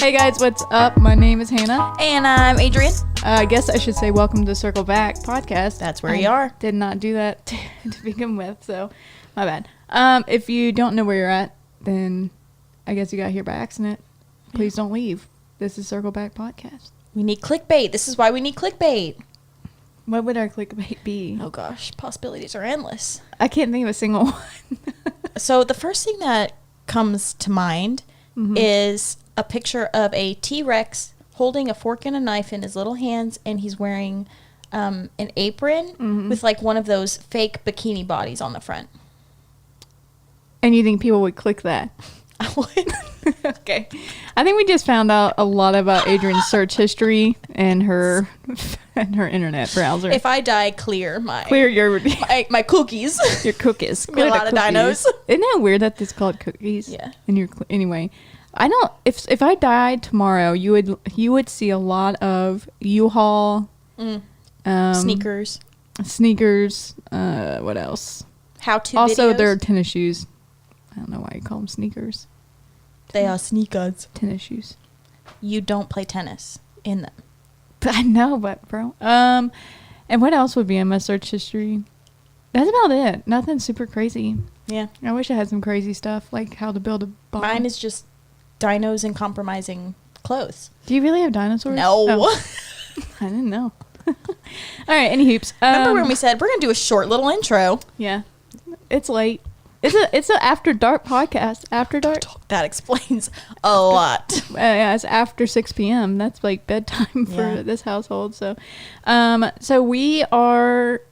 Hey guys, what's up? My name is Hannah. And I'm Adrian. I guess I should say welcome to Circle Back podcast. That's where you are. Did not do that to begin with, so my bad. If you don't know where you're at, then I guess you got here by accident. Please don't leave. This is Circle Back podcast. We need clickbait. This is why we need clickbait. What would our clickbait be? Oh gosh, possibilities are endless. I can't think of a single one. So the first thing that comes to mind is a picture of a T-Rex holding a fork and a knife in his little hands, and he's wearing an apron with like one of those fake bikini bodies on the front. And you think people would click that? I would. Okay. I think we just found out a lot about Adrian's search history and her internet browser. If I die, clear your my cookies. Your cookies. A lot of dinos. Isn't that weird that it's called cookies? Yeah. And anyway, I don't. If I died tomorrow, you would see a lot of U-Haul, sneakers. What else? How-to Also, videos. they're tennis shoes. I don't know why you call them sneakers. They are sneakers. Tennis shoes. You don't play tennis in them. I know, but bro. And what else would be in my search history? That's about it. Nothing super crazy. Yeah. I wish I had some crazy stuff, like how to build a bomb. Mine is just dinos and compromising clothes. Do you really have dinosaurs? No. Oh. I didn't know. All right, any hoops. Remember when we said we're going to do a short little intro? Yeah. It's late. It's a after dark podcast. After dark. That explains a lot. Yeah, it's after 6 p.m. That's like bedtime for this household. So, we are.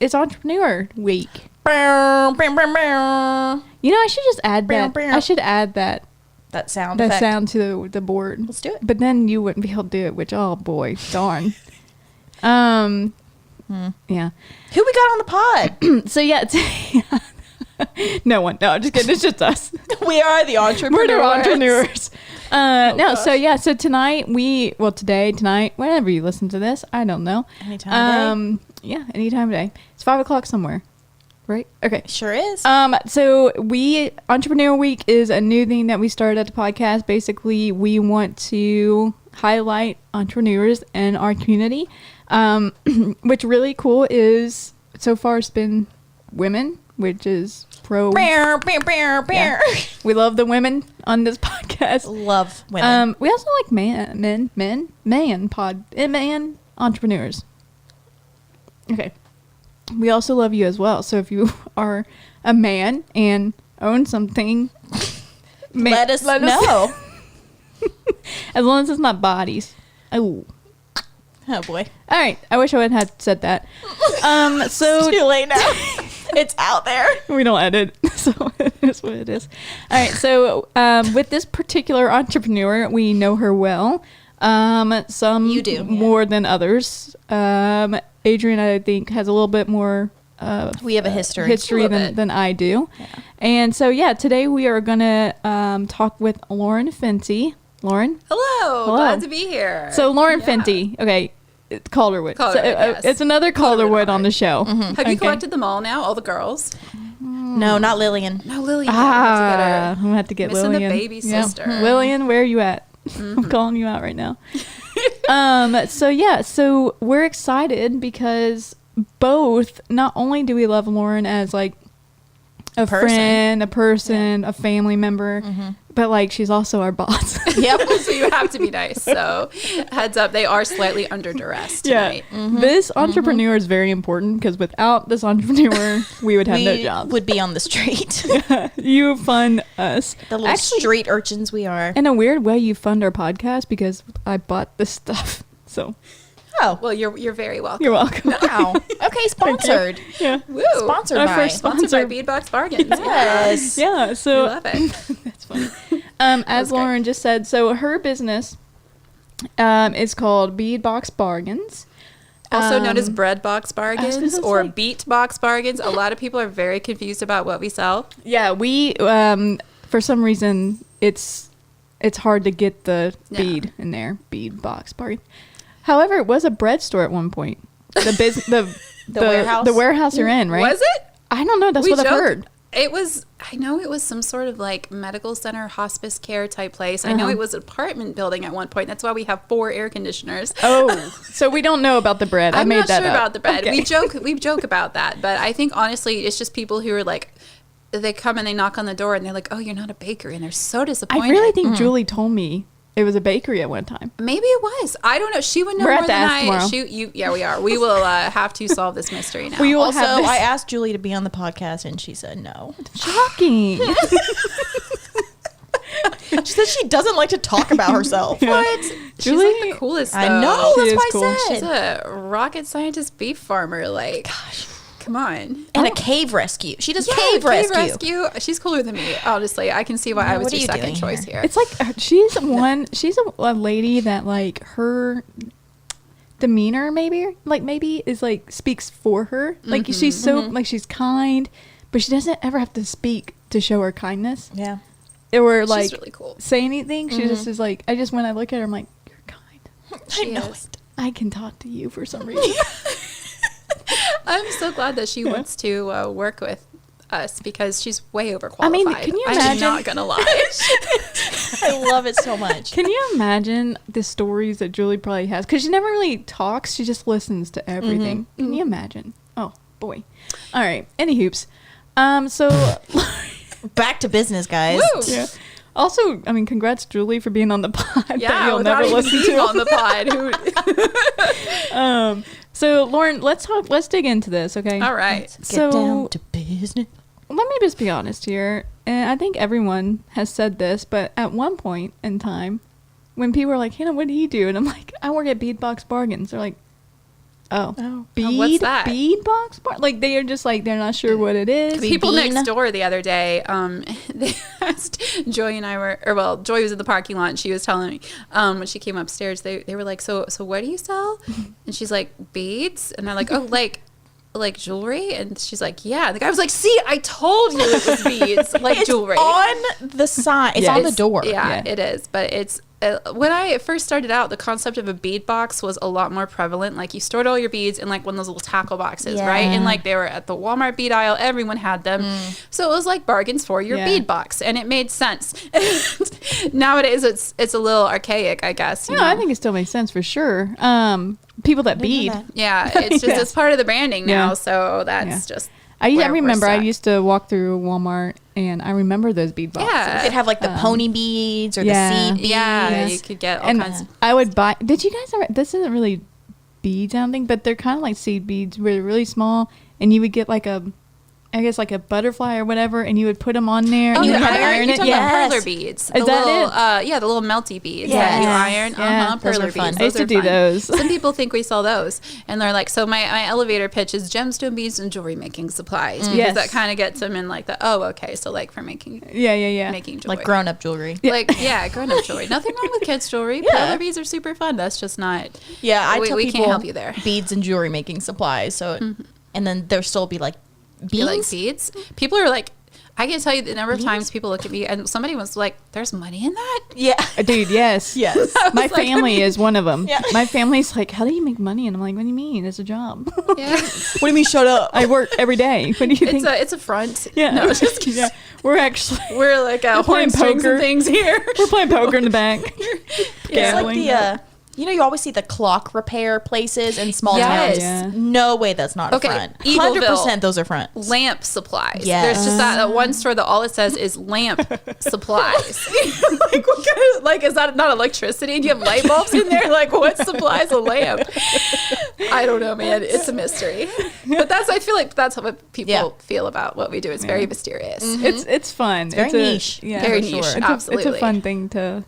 It's Entrepreneur Week. You know, I should just add that. I should add that sound. That effect. sound to the board. Let's do it. But then you wouldn't be able to do it. Which, oh boy, darn. Yeah. Who we got on the pod? So yeah. No one. No, just kidding. It's just us. We are the entrepreneurs. We're the entrepreneurs. Oh, no, gosh. so yeah. So tonight, tonight, whenever you listen to this, I don't know. Anytime today. Yeah, anytime today. It's 5 o'clock somewhere. Right? Okay. Sure is. So Entrepreneur Week is a new thing that we started at the podcast. Basically, we want to highlight entrepreneurs in our community. Which really cool is, so far it's been women, which is pro. Yeah. We love the women on this podcast. Love women. We also like man entrepreneurs. Okay. We also love you as well. So if you are a man and own something, let us know. As long as it's not bodies. Oh Boy. All right. I wish I would have said that. So It's too late now. It's out there. We don't edit, so it is what it is. All right. So with this particular entrepreneur, we know her well. Some you do more than others. Adrian, I think, has a little bit more. We have a history than I do. Yeah. And so today we are gonna talk with Lauren Fenty. Lauren. Hello. Glad to be here. So Lauren Fenty. Okay. Calderwood. Yes. It's another Calderwood on the show. Mm-hmm. Have you collected them all now? All the girls? No, not Lillian. No, Lillian. I'm gonna have to get missing Lillian. the baby sister. Lillian, where are you at? I'm calling you out right now. So we're excited because both, not only do we love Lauren as like a friend, a person, a family member, but like she's also our boss. Yep. So you have to be nice. So heads up, they are slightly under duress tonight. Yeah. This entrepreneur is very important because without this entrepreneur, we would have no job. Would be on the street. You fund us. The little street urchins we are. In a weird way, you fund our podcast because I bought this stuff. So. Oh, well, you're very welcome. You're welcome. Wow. Okay, sponsored. Yeah. Woo. Sponsored Our by. first Sponsored by Bead Box Bargains. Yes. Yeah. So I love it. that's funny. As Lauren just said, so her business is called Bead Box Bargains. Also known as Bread Box Bargains or say. Beat Box Bargains. A lot of people are very confused about what we sell. Yeah, we for some reason it's hard to get the bead in there. Bead Box Bargain. However, it was a bread store at one point. The warehouse. The warehouse you're in, right? Was it? I don't know. That's what I've heard. I know it was some sort of like medical center, hospice care type place. I know it was an apartment building at one point. That's why we have 4 air conditioners. Oh, so we don't know about the bread. I'm I made not that sure up. about the bread. Okay. We joke about that, but I think honestly, it's just people who are like, they come and they knock on the door and they're like, "Oh, you're not a bakery," and they're so disappointed. I really think Julie told me it was a bakery at one time. Maybe it was. I don't know. She would know We're at more the than ask I. tomorrow. Yeah, we are. We will have to solve this mystery now. We will Also, have this. I asked Julie to be on the podcast, and she said no. Shocking. She said she doesn't like to talk about herself. What? She's Julie- like the coolest. I though. know. She That's is why cool. I She's said. a rocket scientist beef farmer. Like, gosh, come on. And a cave rescue. She does Yeah, cave rescue. She's cooler than me. Honestly, I can see why I was What are your you second doing choice here? here. It's like she's a lady that like her demeanor maybe is like speaks for her. Like she's so like she's kind, but she doesn't ever have to speak to show her kindness. Yeah. Or like She's really cool. say anything. She just is like when I look at her I'm like, you're kind. She know is. I can talk to you for some reason. I'm so glad that she wants to work with us because she's way overqualified. I mean, can you I'm imagine- not gonna lie. I love it so much. Can you imagine the stories that Julie probably has? Because she never really talks. She just listens to everything. Can you imagine? Oh, boy. All right. Any hoops. So, Back to business, guys. Woo! yeah. Also, I mean, congrats, Julie, for being on the pod that Yeah, you'll without never even listen being to. on the pod. So, Lauren, let's dig into this, okay? All right. Get So, down to business. let me just be honest here. And I think everyone has said this, but at one point in time, when people are like, Hannah, what do you do? And I'm like, I work at Bead Box Bargains. They're like, oh, bead, what's that? Bead Box Bar? Like, they are just like, they're not sure what it is. People Bean. next door the other day, they asked Joy and I Joy was in the parking lot and she was telling me, when she came upstairs, they were like, so what do you sell? And she's like, beads. And they're like, oh, like jewelry? And she's like, yeah. And the guy was like, see, I told you it was beads, like It's jewelry. on the sign. It's Yeah. on the door. Yeah, Yeah. it is. But it's when I first started out, the concept of a bead box was a lot more prevalent. Like you stored all your beads in like one of those little tackle boxes, Yeah. right? And like they were at the Walmart bead aisle. Everyone had them. So it was like bargains for your Yeah. bead box. And it made sense. Nowadays, it's a little archaic, I guess. you No, I know? think it still makes sense for sure. People that bead. that. Yeah, it's just Yeah. it's part of the branding now. Yeah. So that's Yeah. just. I where we're remember I stuck. used to walk through Walmart and I remember those bead boxes. Yeah. It'd have like the pony beads or yeah. the seed beads. Yeah, you could get all And kinds of. I would buy. Did you guys ever? This isn't really beads, I don't think, but they're kind of like seed beads where they're really small, and you would get like a, I guess like a butterfly or whatever, and you would put them on there. Oh, and you the would iron, you're talking Yes. about perler beads. Is The that little, it? yeah, the little melty beads that you Yes. iron. Yeah. Those Perler are fun. beads. I used Those to are do fun. those. Some people think we sell those, and they're like, so my elevator pitch is gemstone beads and jewelry making supplies because Yes. that kind of gets them in like the okay, so like for making Yeah. making jewelry, Like grown up jewelry. like grown up jewelry. Nothing wrong with kids jewelry. Yeah. Perler beads are super fun. That's just not. Yeah, I tell we people can't help you there. beads and jewelry making supplies. So, and then there'll still be like beads. You like beads? People are like. I can tell you the number of times people look at me and somebody was like, "There's money in that." Yeah. Dude, yes. Yes. My was like, family is one of them. Yeah. My family's like, how do you make money? And I'm like, what do you mean? It's a job. Yeah, What do you mean? Shut up. I work every day. What do you think? it's a front. Yeah. No, just kidding. yeah. We're actually We're like We're playing horn strings poker. and things here. we're playing poker in the back. It's Gambling. like the you always see the clock repair places in small Yes. towns. Yeah. No way that's not Okay, a front. Eagleville. 100% those are front. Lamp supplies. Yes. There's just that one store that all it says is lamp supplies. Like what kind of is that not electricity? Do you have light bulbs in there? Like what supplies a lamp? I don't know, man. It's a mystery. But I feel like that's what people Yeah. feel about what we do. It's very mysterious. It's fun. very It's a- niche. Yeah, Very for niche, It's it's absolutely. a fun thing to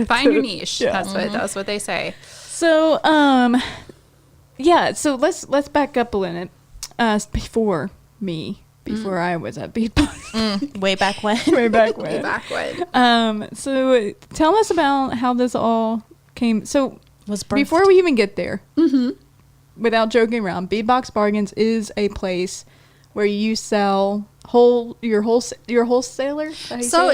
Find your niche. Yeah. That's what they say. So, yeah. So let's back up a minute. Before I was at Bead Box, Way back when. way back when. Back when. So tell us about how this all came. So Was birthed. before we even get there, without joking around, Bead Box Bargains is a place where you sell you're a wholesaler? Is that how you So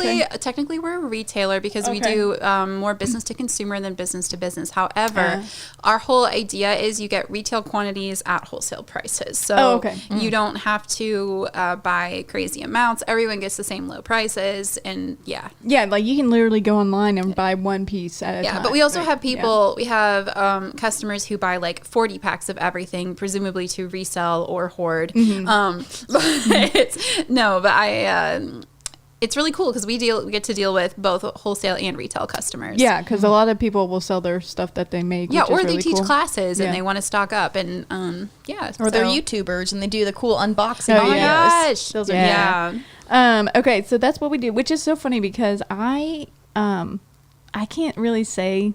say it? technically we're a retailer because we Okay. do more business to consumer than business to business. However, our whole idea is you get retail quantities at wholesale prices. So you don't have to buy crazy amounts. Everyone gets the same low prices, and yeah. Yeah, like you can literally go online and buy one piece at a time. Yeah, but we also right? have people, we have customers who buy like 40 packs of everything, presumably to resell or hoard. It's really cool because we get to deal with both wholesale and retail customers. Yeah, because a lot of people will sell their stuff that they make. Yeah, which or is they really teach cool. classes and Yeah. they want to stock up, and Or they're YouTubers and they do the cool unboxing Oh, videos. yeah. gosh, Those are yeah. Okay, so that's what we do, which is so funny because I can't really say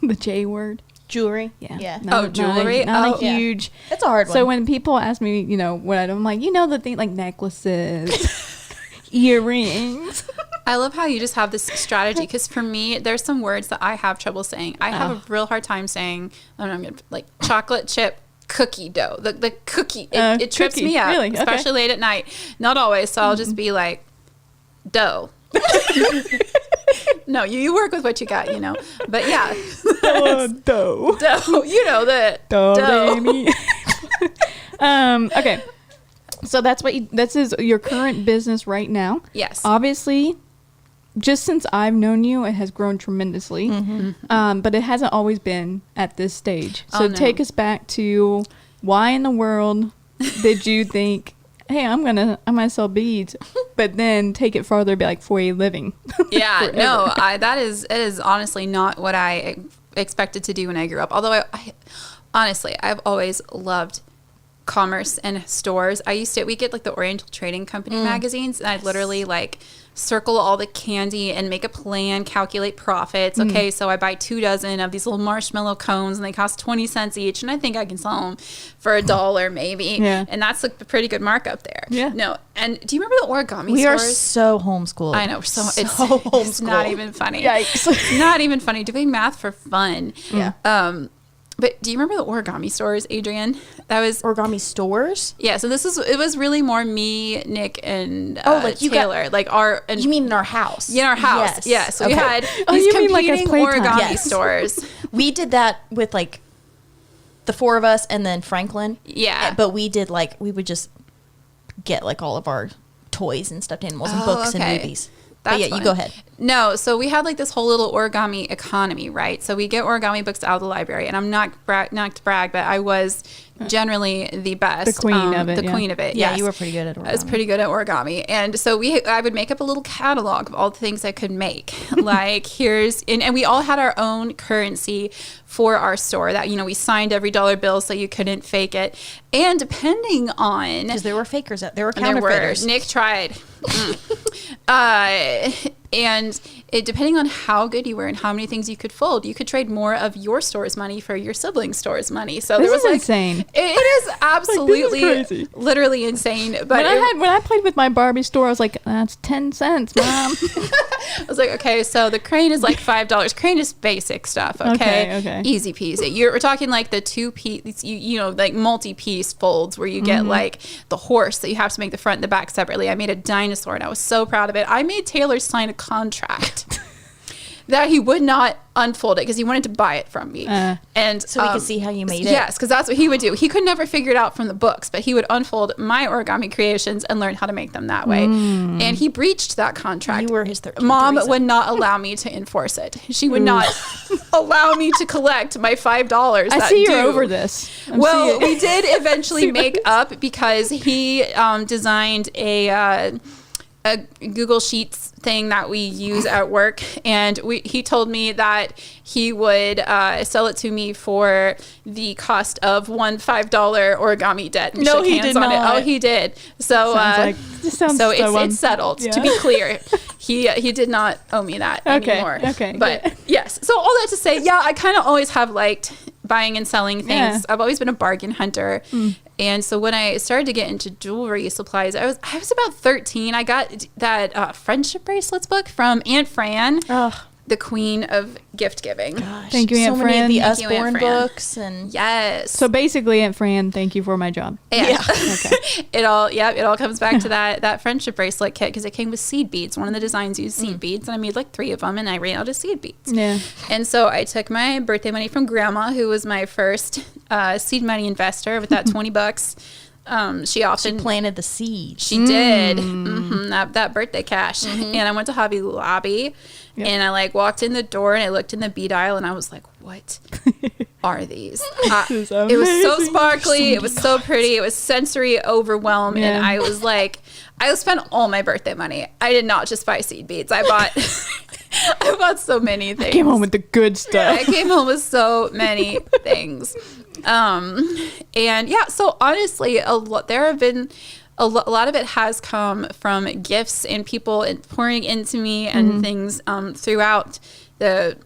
the J word. Jewelry. Yeah. Jewelry? Not Oh. a huge. That's a hard one. So when people ask me, what I'm like, the thing like necklaces, earrings. I love how you just have this strategy because for me, there's some words that I have trouble saying. I have a real hard time saying, I don't know, like chocolate chip cookie dough. The cookie, it trips cookie. me up, Really? Okay. especially late at night. Not always, so I'll just be like, dough. No, you work with what you got, But yeah. Dough. Dough. The Dough. Baby. Okay. So this is your current business right now. Yes. Obviously, just since I've known you, it has grown tremendously. But it hasn't always been at this stage. So no. take us back to why in the world did you think, hey, I'm gonna sell beads, but then take it farther, be like for a living. Yeah, Forever. no, it is honestly not what I expected to do when I grew up. Although I've always loved commerce and stores. We get like the Oriental Trading Company magazines, and I'd literally like circle all the candy and make a plan, calculate profits. Okay, so I buy 2 dozen of these little marshmallow cones and they cost 20 cents each, and I think I can sell them for $1 maybe. Yeah. And that's like a pretty good markup there. Yeah. No, and do you remember the origami we are stores? so homeschooled. I know, it's homeschooled. not even funny. Yikes. It's not even funny. Doing math for fun. Yeah. But do you remember the origami stores, Adrian? That was Origami stores? yeah. So it was really more me, Nick, and you got- Taylor. You mean in our house? in our house? Yes. Yeah. So we Okay. had Oh, these you mean like competing as playtime. origami Yes. stores. We did that with like the 4 of us and then Franklin. Yeah. But we did we would just get like all of our toys and stuffed animals and Oh, books okay. and movies. That's But yeah, fun. you go ahead. No, so we had like this whole little origami economy, right? So we get origami books out of the library, and I'm not to brag, but I was generally the best, The queen of it, the yeah. queen of it. Yeah, yes. you were pretty good at I was origami. pretty good at origami, and so I would make up a little catalog of all the things I could make. Like and we all had our own currency for our store that we signed every dollar bill so you couldn't fake it, and depending on Because there were fakers out there. Were and there were. counterfeiters. Nick tried. And depending on how good you were and how many things you could fold, you could trade more of your store's money for your sibling's store's money. So This there was is insane. It is absolutely, crazy. literally insane. But When I played with my Barbie store, I was like, that's 10 cents, Mom. I was like, okay, so the crane is like $5. Crane is basic stuff. Okay. Okay. Easy peasy. We're talking like the 2-piece, like multi-piece folds where you get like the horse that you have to make the front and the back separately. I made a dinosaur and I was so proud of it. I made Taylor sign a contract that he would not unfold it because he wanted to buy it from me. And So we could see how you made it? Yes, because that's what he would do. He could never figure it out from the books, but he would unfold my origami creations and learn how to make them that way. And he breached that contract. You were his 13th Mom Teresa. would not allow me to enforce it. She would not allow me to collect my $5. I see you're over this. Well, we did eventually make up because he designed a Google Sheets thing that we use at work, and he told me that he would sell it to me for the cost of one $5 origami debt. And No, shook he hands did on not. It. Oh, he did. So This sounds so so it's settled. yeah. To be clear, he did not owe me that anymore. Okay, But good. yes. So all that to say, yeah, I kind of always have liked buying and selling things. Yeah. I've always been a bargain hunter. And so when I started to get into jewelry supplies, I was about 13. I got that friendship bracelets book from Aunt Fran. Ugh. the queen of gift giving. Gosh, Thank you, so Aunt many Fran. of the Thank you, Aunt Usborne Fran. books and Yes. So basically, Aunt Fran, thank you for my job. Yeah. Okay. It all comes back to that friendship bracelet kit, because it came with seed beads. One of the designs used seed beads, and I made like 3 of them, and I ran out of seed beads. Yeah. And so I took my birthday money from Grandma, who was my first seed money investor, with that $20. She often planted the seed. She did. That birthday cash. And I went to Hobby Lobby, Yep. and I like walked in the door, and I looked in the bead aisle, and I was like, what are these? This is It was so amazing. sparkly. It was so pretty. It was sensory overwhelm. Yeah. And I was like, I spent all my birthday money. I did not just buy seed beads. I bought I bought so many things. I came home with the good stuff. I came home with so many things. And yeah, so honestly, there have been a lot of it has come from gifts and people pouring into me and things throughout the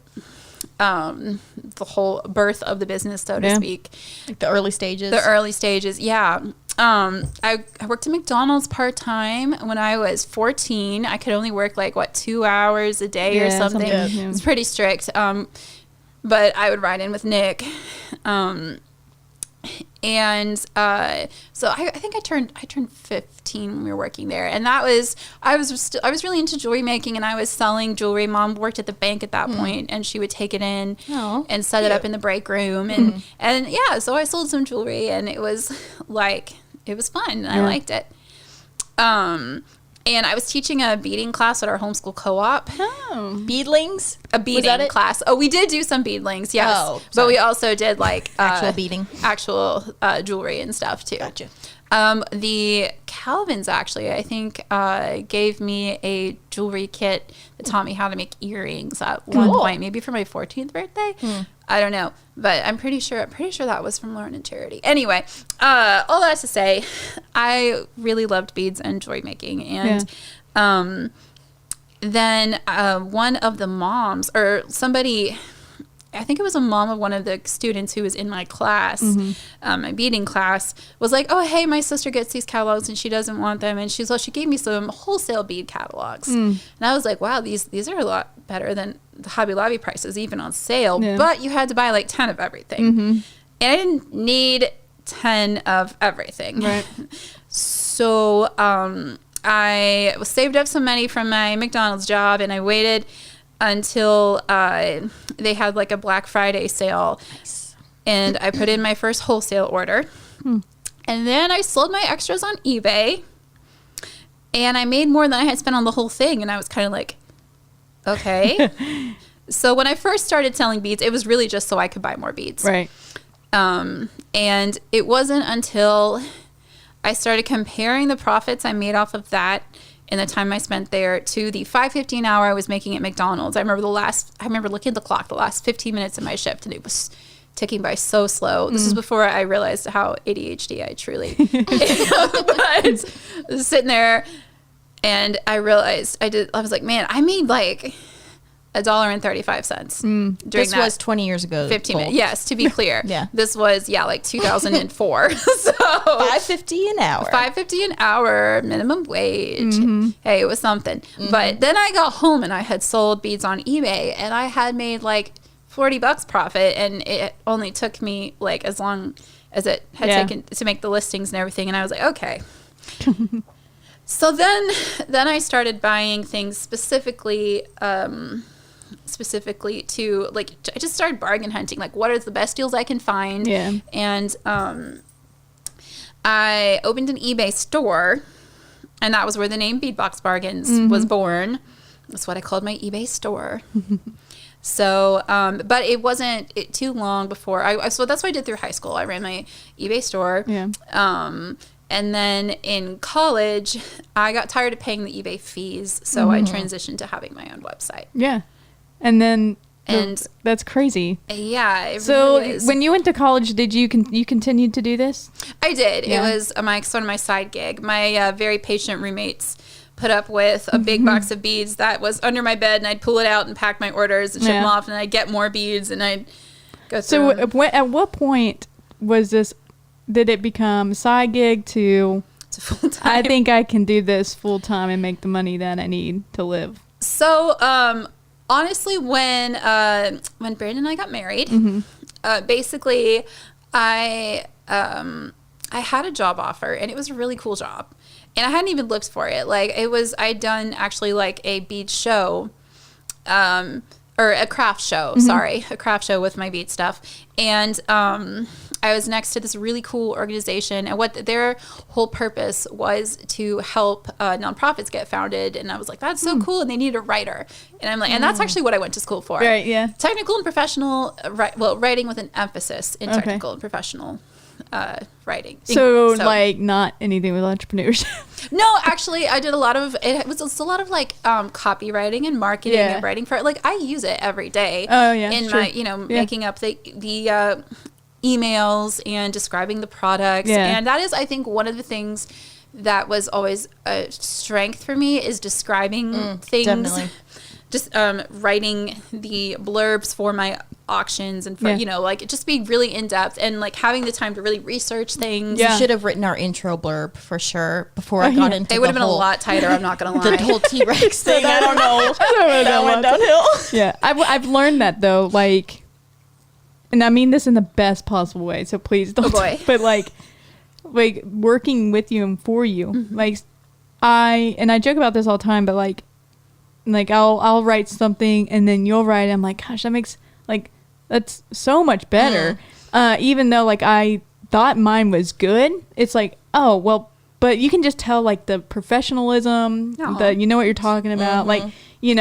whole birth of the business, so to speak. Like the early stages. The early stages, yeah. I worked at McDonald's part-time when I was 14. I could only work 2 hours a day or something. Yeah. It was pretty strict. But I would ride in with Nick. So I think I turned 15 when we were working there, and I was really into jewelry making, and I was selling jewelry. Mom worked at the bank at that point, and she would take it in and set it up in the break room, and yeah, so I sold some jewelry, and it was fun, and I liked it. And I was teaching a beading class at our homeschool co-op. Oh. Beadlings? A beading class. Oh, we did do some beadlings, yes. Oh, but we also did actual beading. Actual jewelry and stuff too. Gotcha. The Calvins actually, I think, gave me a jewelry kit that taught me how to make earrings at one point, maybe for my 14th birthday. I don't know, but I'm pretty sure that was from Lauren and Charity. Anyway, all that to say, I really loved beads and jewelry making, and then one of the moms or somebody, I think it was a mom of one of the students who was in my class, my beading class, was like, oh, hey, my sister gets these catalogs and she doesn't want them. And she gave me some wholesale bead catalogs. And I was like, wow, these are a lot better than the Hobby Lobby prices, even on sale. Yeah. But you had to buy 10 of everything. And I didn't need 10 of everything. Right. So I saved up some money from my McDonald's job, and I waited until they had a Black Friday sale. Nice. And I put in my first wholesale order. And then I sold my extras on eBay, and I made more than I had spent on the whole thing. And I was kind of like, okay. So when I first started selling beads, it was really just so I could buy more beads. Right. And it wasn't until I started comparing the profits I made off of that in the time I spent there to the $5.50 an hour I was making at McDonald's. I remember looking at the clock, the last 15 minutes of my shift, and it was ticking by so slow. This was before I realized how ADHD I truly am. But sitting there, and I realized I was like, man, I made $1.35 during This that was 20 years ago. 15 minutes. Yes, to be clear. Yeah. This was 2004. So $5.50 an hour. $5.50 an hour, minimum wage. Hey, it was something. But then I got home and I had sold beads on eBay, and I had made $40 profit, and it only took me as long as it had taken to make the listings and everything. And I was like, okay. So then I started buying things specifically to I just started bargain hunting. What are the best deals I can find? Yeah. And I opened an eBay store, and that was where the name Bead Box Bargains was born. That's what I called my eBay store. So, but it wasn't too long before so that's what I did through high school. I ran my eBay store. Yeah. And then in college, I got tired of paying the eBay fees, so I transitioned to having my own website. Yeah. And then And that's crazy. Yeah, it So really is. when you went to college, did you you continued to do this? I did. Yeah. It was my side gig. My very patient roommates put up with a big box of beads that was under my bed, and I'd pull it out and pack my orders and ship them off, and I'd get more beads, and I'd go through them. So at what point was this? Did it become a side gig to? To full time. I think I can do this full time and make the money that I need to live. So honestly, when Brandon and I got married, basically, I had a job offer, and it was a really cool job, and I hadn't even looked for it. Like I'd done actually like a bead show, or a craft show. Sorry, a craft show with my bead stuff, and I was next to this really cool organization, and what their whole purpose was to help nonprofits get founded. And I was like, that's so cool, and they need a writer. And I'm like, and that's actually what I went to school for. Right, yeah. Technical and professional, writing with an emphasis in technical and professional writing. So like not anything with entrepreneurship. No, actually, I did a lot of, it was a lot of like copywriting and marketing and writing for it. Like I use it every day. Oh yeah. In my, making up the emails and describing the products. Yeah. And that is, I think, one of the things that was always a strength for me is describing things. Definitely. Just writing the blurbs for my auctions and for, like just being really in depth and like having the time to really research things. You should have written our intro blurb for sure before I got into it would have been a lot tighter, I'm not going to lie. The whole T-Rex thing, I don't know. That went downhill. Yeah. I've learned that though, like, and I mean this in the best possible way, so please don't. Oh boy. But like working with you and for you, like I joke about this all the time, but like I'll write something and then you'll write it. I'm like, gosh, that's so much better. Even though like I thought mine was good, it's like, oh well, but you can just tell like the professionalism, what you're talking about, like. And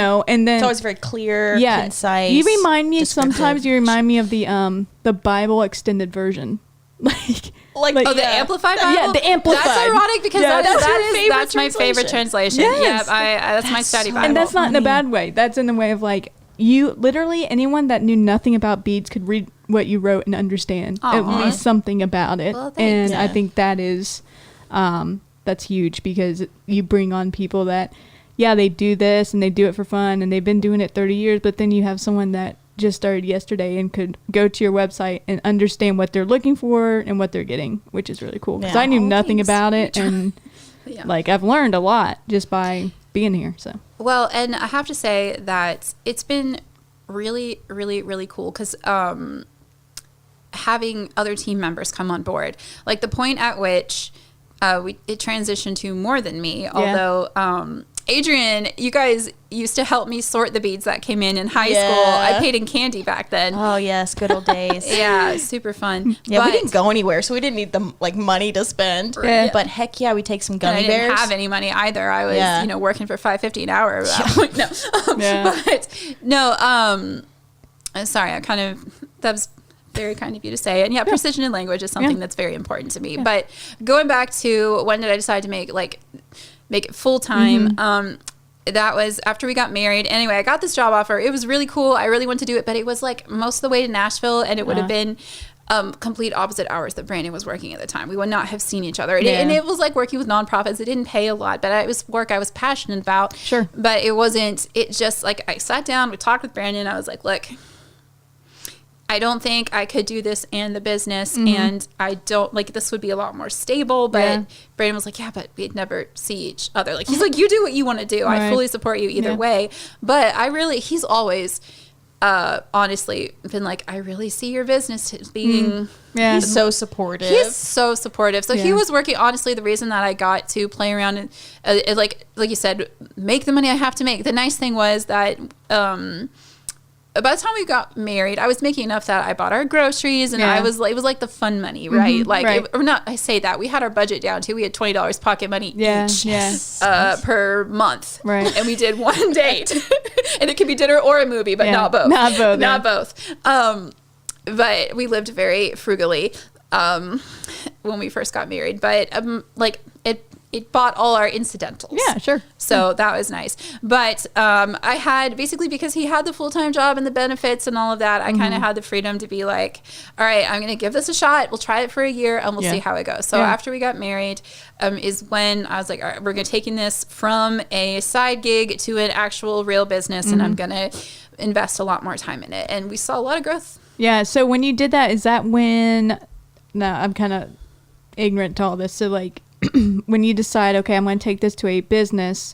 then it's always very clear, concise. You remind me sometimes. You remind me of the Bible extended version, like the Amplified Bible. Yeah, the Amplified. That's ironic because that's my favorite translation. Yes. Yeah, that's my study Bible. And that's not in a bad way. That's in the way of like you literally anyone that knew nothing about beads could read what you wrote and understand at least something about it. Well, thanks. And I think that is that's huge because you bring on people that. Yeah, they do this and they do it for fun and they've been doing it 30 years, but then you have someone that just started yesterday and could go to your website and understand what they're looking for and what they're getting, which is really cool. Because I knew nothing about it and like I've learned a lot just by being here. So well, and I have to say that it's been really, really, really cool because having other team members come on board, like the point at which it transitioned to more than me, although Adrian, you guys used to help me sort the beads that came in high school. I paid in candy back then. Oh yes, good old days. Yeah, super fun. Yeah, but we didn't go anywhere, so we didn't need the money to spend. Yeah. But heck yeah, we take some gummy bears. I didn't have any money either. I was, working for $5.50 an hour. Sorry, that was very kind of you to say. And precision in language is something that's very important to me. But going back to when did I decide to make it full time? That was after we got married. Anyway, I got this job offer. It was really cool. I really wanted to do it, but it was like most of the way to Nashville, and it would have been complete opposite hours that Brandon was working at the time. We would not have seen each other. And it was like working with nonprofits. It didn't pay a lot, but it was work I was passionate about. Sure. But it just like I sat down, we talked with Brandon. I was like, look, I don't think I could do this and the business, and I don't like this would be a lot more stable. But Brandon was like, yeah, but we'd never see each other. Like he's like, you do what you want to do. I fully support you either way. But he's always honestly been like, I really see your business as being. He's so supportive. He's so supportive. So he was working. Honestly, the reason that I got to play around and like you said, make the money I have to make. The nice thing was that. By the time we got married, I was making enough that I bought our groceries, and it was like the fun money, right? I say that we had our budget down too. We had $20 pocket money each per month, right? And we did one date, and it could be dinner or a movie, but not both. Not both. But we lived very frugally when we first got married. But it bought all our incidentals. Yeah, sure. So that was nice. But I had, basically because he had the full-time job and the benefits and all of that, I kind of had the freedom to be like, all right, I'm going to give this a shot. We'll try it for a year and we'll see how it goes. So after we got married is when I was like, all right, we're taking this from a side gig to an actual real business, and I'm going to invest a lot more time in it. And we saw a lot of growth. Yeah. So when you did that, is that when, no, I'm kind of ignorant to all this. So like, when you decide, okay, I'm going to take this to a business,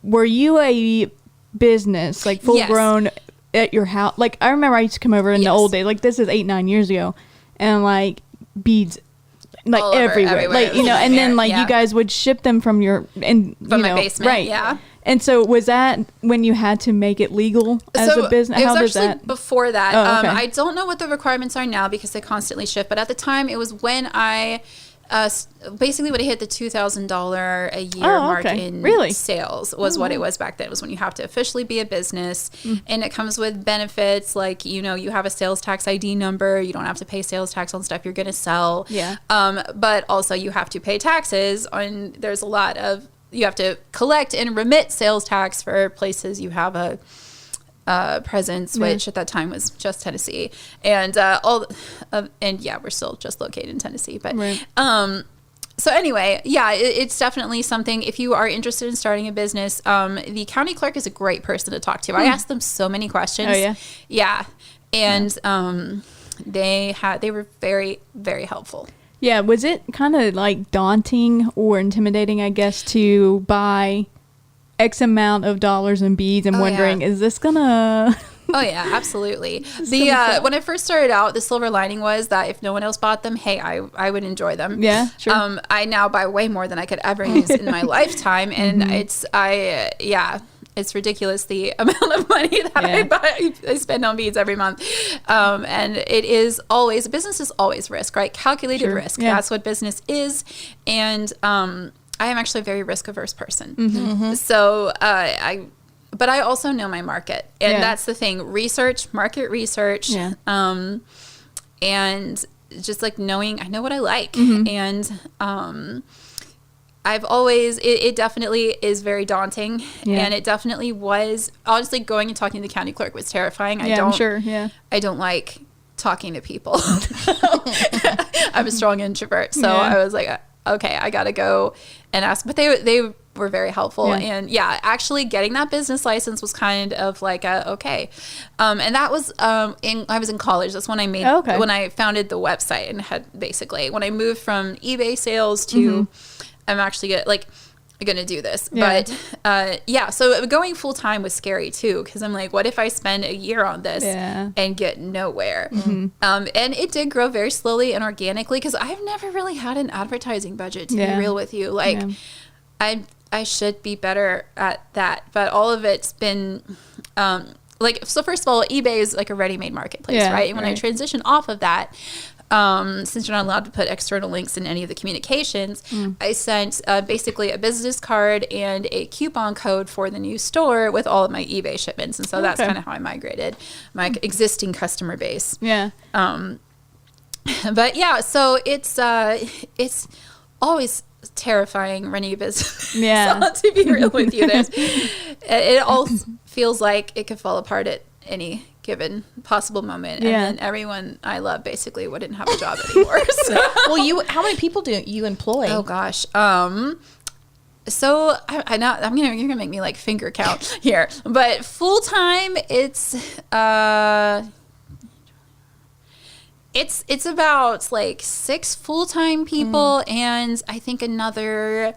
were you a business, like full Yes. grown at your house. Like I remember I used to come over in the Yes. old days, like this is 8-9 years ago, and like beads like All over, everywhere. Like, you know, and then like Yeah. you guys would ship them from your, and From you my know, basement, right. yeah. And so was that when you had to make it legal as a business? It How was does actually that? before that. Oh, okay. I don't know what the requirements are now because they constantly shift. But at the time, it was when I basically when I hit the $2,000 a year mark in Really? sales was what it was back then. It was when you have to officially be a business, and it comes with benefits like, you know, you have a sales tax ID number. You don't have to pay sales tax on stuff you're going to sell. Yeah. But also you have to pay taxes on. There's a lot of, you have to collect and remit sales tax for places you have a presence, which at that time was just Tennessee, and and yeah, we're still just located in Tennessee, but Right. So anyway, yeah, it's definitely something. If you are interested in starting a business, the county clerk is a great person to talk to. I asked them so many questions. Oh, yeah? Yeah, and they were very, very helpful. Yeah, was it kind of like daunting or intimidating, I guess, to buy X amount of dollars in beads and wondering, is this gonna... Oh yeah, absolutely. When I first started out, the silver lining was that if no one else bought them, hey, I would enjoy them. Yeah, sure. I now buy way more than I could ever use in my lifetime, and it's ridiculous the amount of money that I spend on beads every month. And it is always, business is always risk, right? Calculated risk. Yeah. That's what business is. And I am actually a very risk averse person. So but I also know my market, and that's the thing. Market research. Yeah. And just like knowing, I know what I like. And I've always, it definitely is very daunting. Yeah. And it definitely was, honestly, going and talking to the county clerk was terrifying. I'm sure, yeah. I don't like talking to people. I'm a strong introvert. So Yeah. I was like, okay, I got to go and ask. But they were very helpful. Yeah. And yeah, actually getting that business license was kind of like okay. And that was, I was in college. That's when I made, when I founded the website and had basically, when I moved from eBay sales to, I'm actually going to do this. Yeah. But so going full time was scary too, because I'm like, what if I spend a year on this and get nowhere? And it did grow very slowly and organically, because I've never really had an advertising budget, to be real with you. Like, I should be better at that, but all of it's been so first of all, eBay is like a ready-made marketplace, right? And when I transition off of that, since you're not allowed to put external links in any of the communications, I sent basically a business card and a coupon code for the new store with all of my eBay shipments. And so that's kind of how I migrated my existing customer base. Yeah. But yeah, so it's always terrifying running a business. Yeah. To be real with you, it all feels like it could fall apart at any given possible moment, and then everyone I love basically wouldn't have a job anymore. So. Well, how many people do you employ? Oh gosh. So you're gonna make me like finger count here, but full time it's about like 6 full-time people and I think another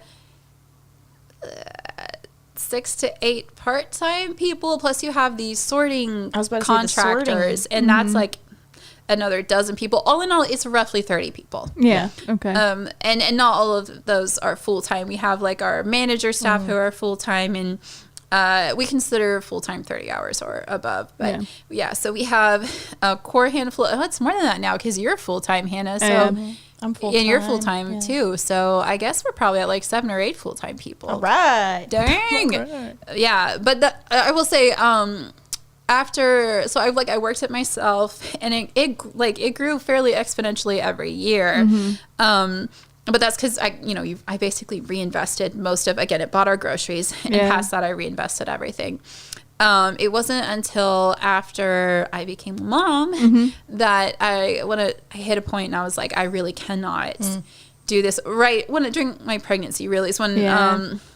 6 to 8 part-time people, plus you have these sorting contractors, and that's like another dozen people. All in all, it's roughly 30 people. Yeah. Okay. And not all of those are full-time. We have like our manager staff who are full-time, and we consider full-time 30 hours or above. But so we have a core handful. Oh, it's more than that now because you're full-time, Hannah. So I'm full-time. And you're full-time too. So I guess we're probably at like 7 or 8 full-time people. All right. Dang. All right. Yeah. But I will say, after, so I worked it myself, and it grew fairly exponentially every year. But that's because I basically reinvested most of, again, it bought our groceries, and past that I reinvested everything. It wasn't until after I became a mom that I hit a point and I was like, I really cannot do this. Right during my pregnancy, really, is when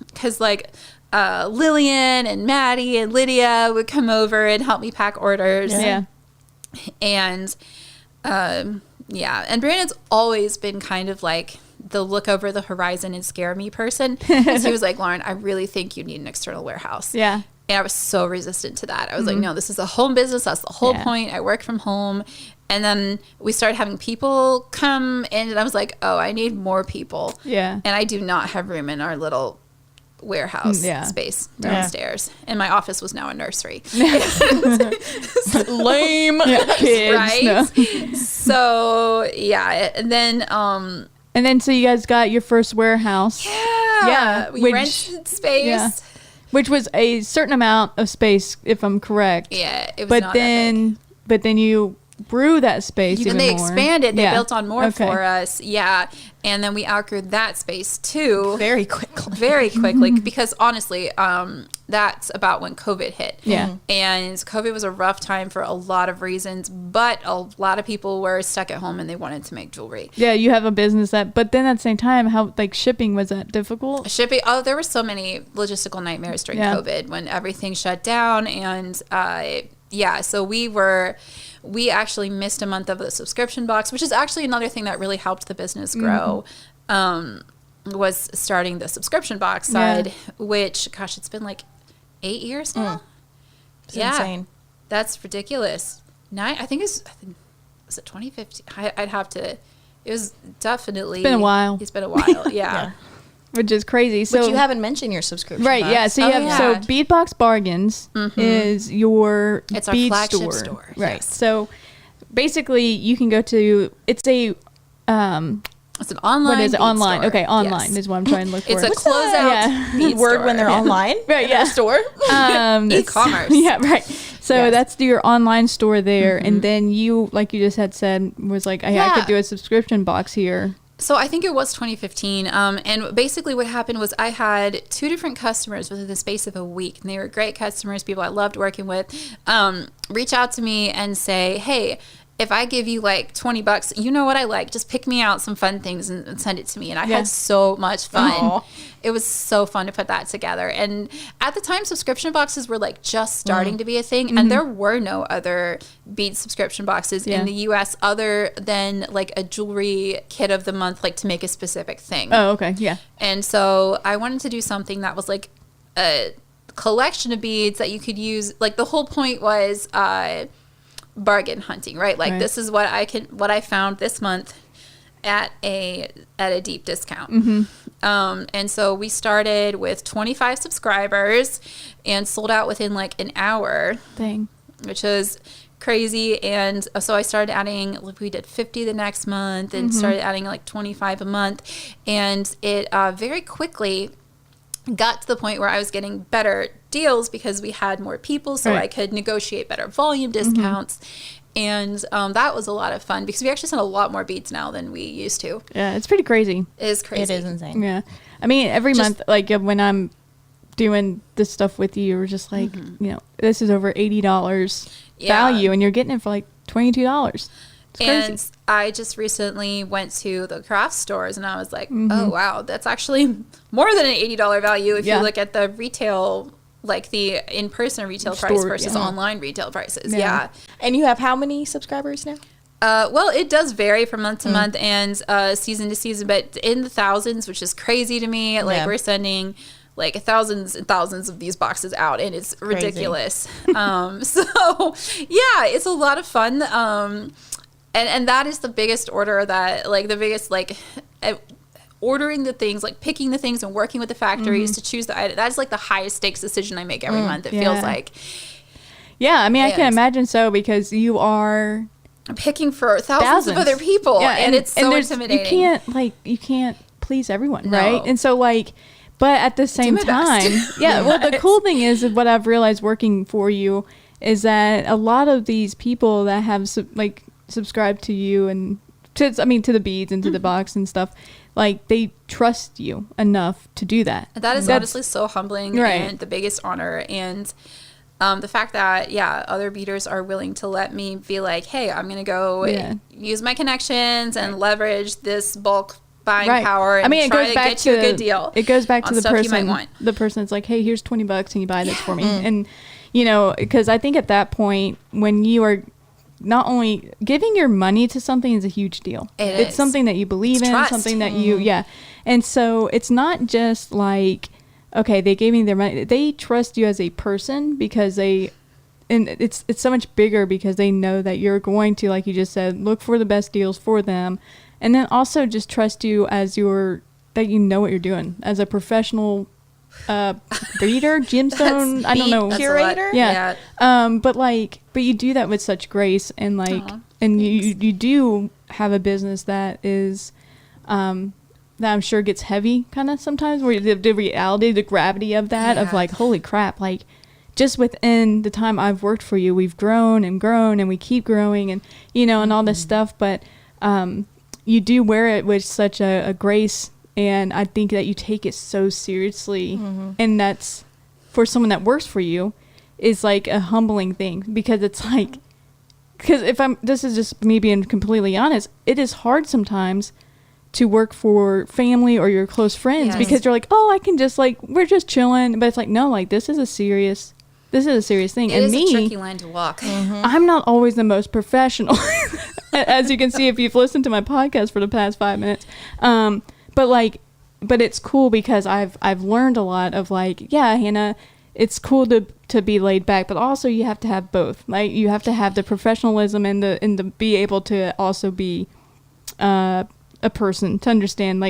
because Lillian and Maddie and Lydia would come over and help me pack orders. And and Brandon's always been kind of like the look over the horizon and scare me person. So he was like, Lauren, I really think you need an external warehouse. And I was so resistant to that. I was like, no, this is a home business. That's the whole point. I work from home. And then we started having people come in, and I was like, oh, I need more people. Yeah. And I do not have room in our little warehouse space downstairs. And my office was now a nursery. Lame. Kids, right? no. So, yeah. And then so you guys got your first warehouse. Yeah. We rented space. Yeah. Which was a certain amount of space, if I'm correct. Yeah, it was not that big. But then you grew that space even they more. Expanded. They built on more Okay. for us. Yeah. And then we outgrew that space too. Very quickly. Very quickly. Because honestly, that's about when COVID hit. Yeah. And COVID was a rough time for a lot of reasons, but a lot of people were stuck at home and they wanted to make jewelry. Yeah, you have a business but then at the same time, how like shipping, was that difficult? Shipping, there were so many logistical nightmares during COVID when everything shut down. And so we actually missed a month of the subscription box, which is actually another thing that really helped the business grow, was starting the subscription box side, which, gosh, it's been like 8 years now. It's insane. That's ridiculous. I think was it 2015? I'd have to, it was definitely. It's been a while. It's been a while, yeah. Which is crazy. So but you haven't mentioned your subscription right, box. yeah. So you have so Bead Box Bargains is your it's bead our flagship store. Right. Yes. So basically you can go to it's an online. What is it? bead Online. store. Okay, online Yes. is what I'm trying to look for. It's a closeout bead word store. when they're online. Right, in their store. E-commerce. Yeah, right. So Yes. that's your online store there, and then you, like you just had said, was like, hey, I could do a subscription box here. So I think it was 2015. And basically what happened was I had 2 different customers within the space of a week. And they were great customers, people I loved working with, reach out to me and say, hey, if I give you like $20, you know what I like, just pick me out some fun things and send it to me. And I had so much fun. Aww. It was so fun to put that together. And at the time, subscription boxes were like just starting to be a thing. And there were no other bead subscription boxes in the US other than like a jewelry kit of the month, like to make a specific thing. Oh, okay, yeah. And so I wanted to do something that was like a collection of beads that you could use. Like the whole point was bargain hunting, right? Like this is what I found this month at a deep discount. And so we started with 25 subscribers and sold out within like an hour. Dang. Which is crazy. And so I started adding, we did 50 the next month and started adding like 25 a month. And it very quickly got to the point where I was getting better deals because we had more people, so I could negotiate better volume discounts. And that was a lot of fun because we actually sell a lot more beads now than we used to. Yeah, it's pretty crazy. It is crazy. It is insane. Yeah. I mean, every month, like when I'm doing this stuff with you, we're just like, you know, this is over $80 value and you're getting it for like $22. It's crazy. And I just recently went to the craft stores and I was like, oh, wow, that's actually more than an $80 value if you look at the retail, like the in-person retail price versus online retail prices. Yeah. And you have how many subscribers now? Well, it does vary from month to month and season to season, but in the thousands, which is crazy to me. Like we're sending like thousands and thousands of these boxes out and it's ridiculous. So yeah, it's a lot of fun. And that is the biggest order that, like, the biggest, like, ordering the things, like, picking the things and working with the factories to choose the item. That is, like, the highest stakes decision I make every month, it feels like. Yeah, I mean, I can imagine so because you are picking for thousands of other people. Yeah, and it's so intimidating. You can't please everyone, right? And so, like, but at the same time, well, the cool thing is what I've realized working for you is that a lot of these people that have, subscribe to you and to the beads and to the box and stuff, like they trust you enough to do that. That's honestly so humbling and the biggest honor. And the fact that other beaders are willing to let me be like, hey, I'm gonna go use my connections and leverage this bulk buying power and try to get you a good deal. It goes back to the person you might want. The person's like, hey, here's $20 and you buy this for me. And you know, because I think at that point when you are not only giving your money to something is a huge deal. It's something that you believe in, trust. something that you, and so it's not just like okay, they gave me their money. They trust you as a person because and it's so much bigger because they know that you're going to, like you just said, look for the best deals for them. And then also just trust you as that you know what you're doing as a professional breeder, gemstone, I don't know, curator. Yeah. But you do that with such grace and and you do have a business that is, that I'm sure gets heavy kind of sometimes, where the reality, the gravity of that, of like, holy crap, like just within the time I've worked for you, we've grown and we keep growing and, and all this stuff. But, you do wear it with such a grace, and I think that you take it so seriously, and that's, for someone that works for you, is like a humbling thing, because it's like, this is just me being completely honest, it is hard sometimes to work for family or your close friends, because you're like, oh, I can just we're just chilling, but it's like, no, like this is a serious thing. It is a tricky line to walk. I'm not always the most professional, as you can see if you've listened to my podcast for the past 5 minutes. But it's cool because I've learned a lot of Hannah, it's cool to be laid back, but also you have to have both. Like you have to have the professionalism and the be able to also be a person to understand.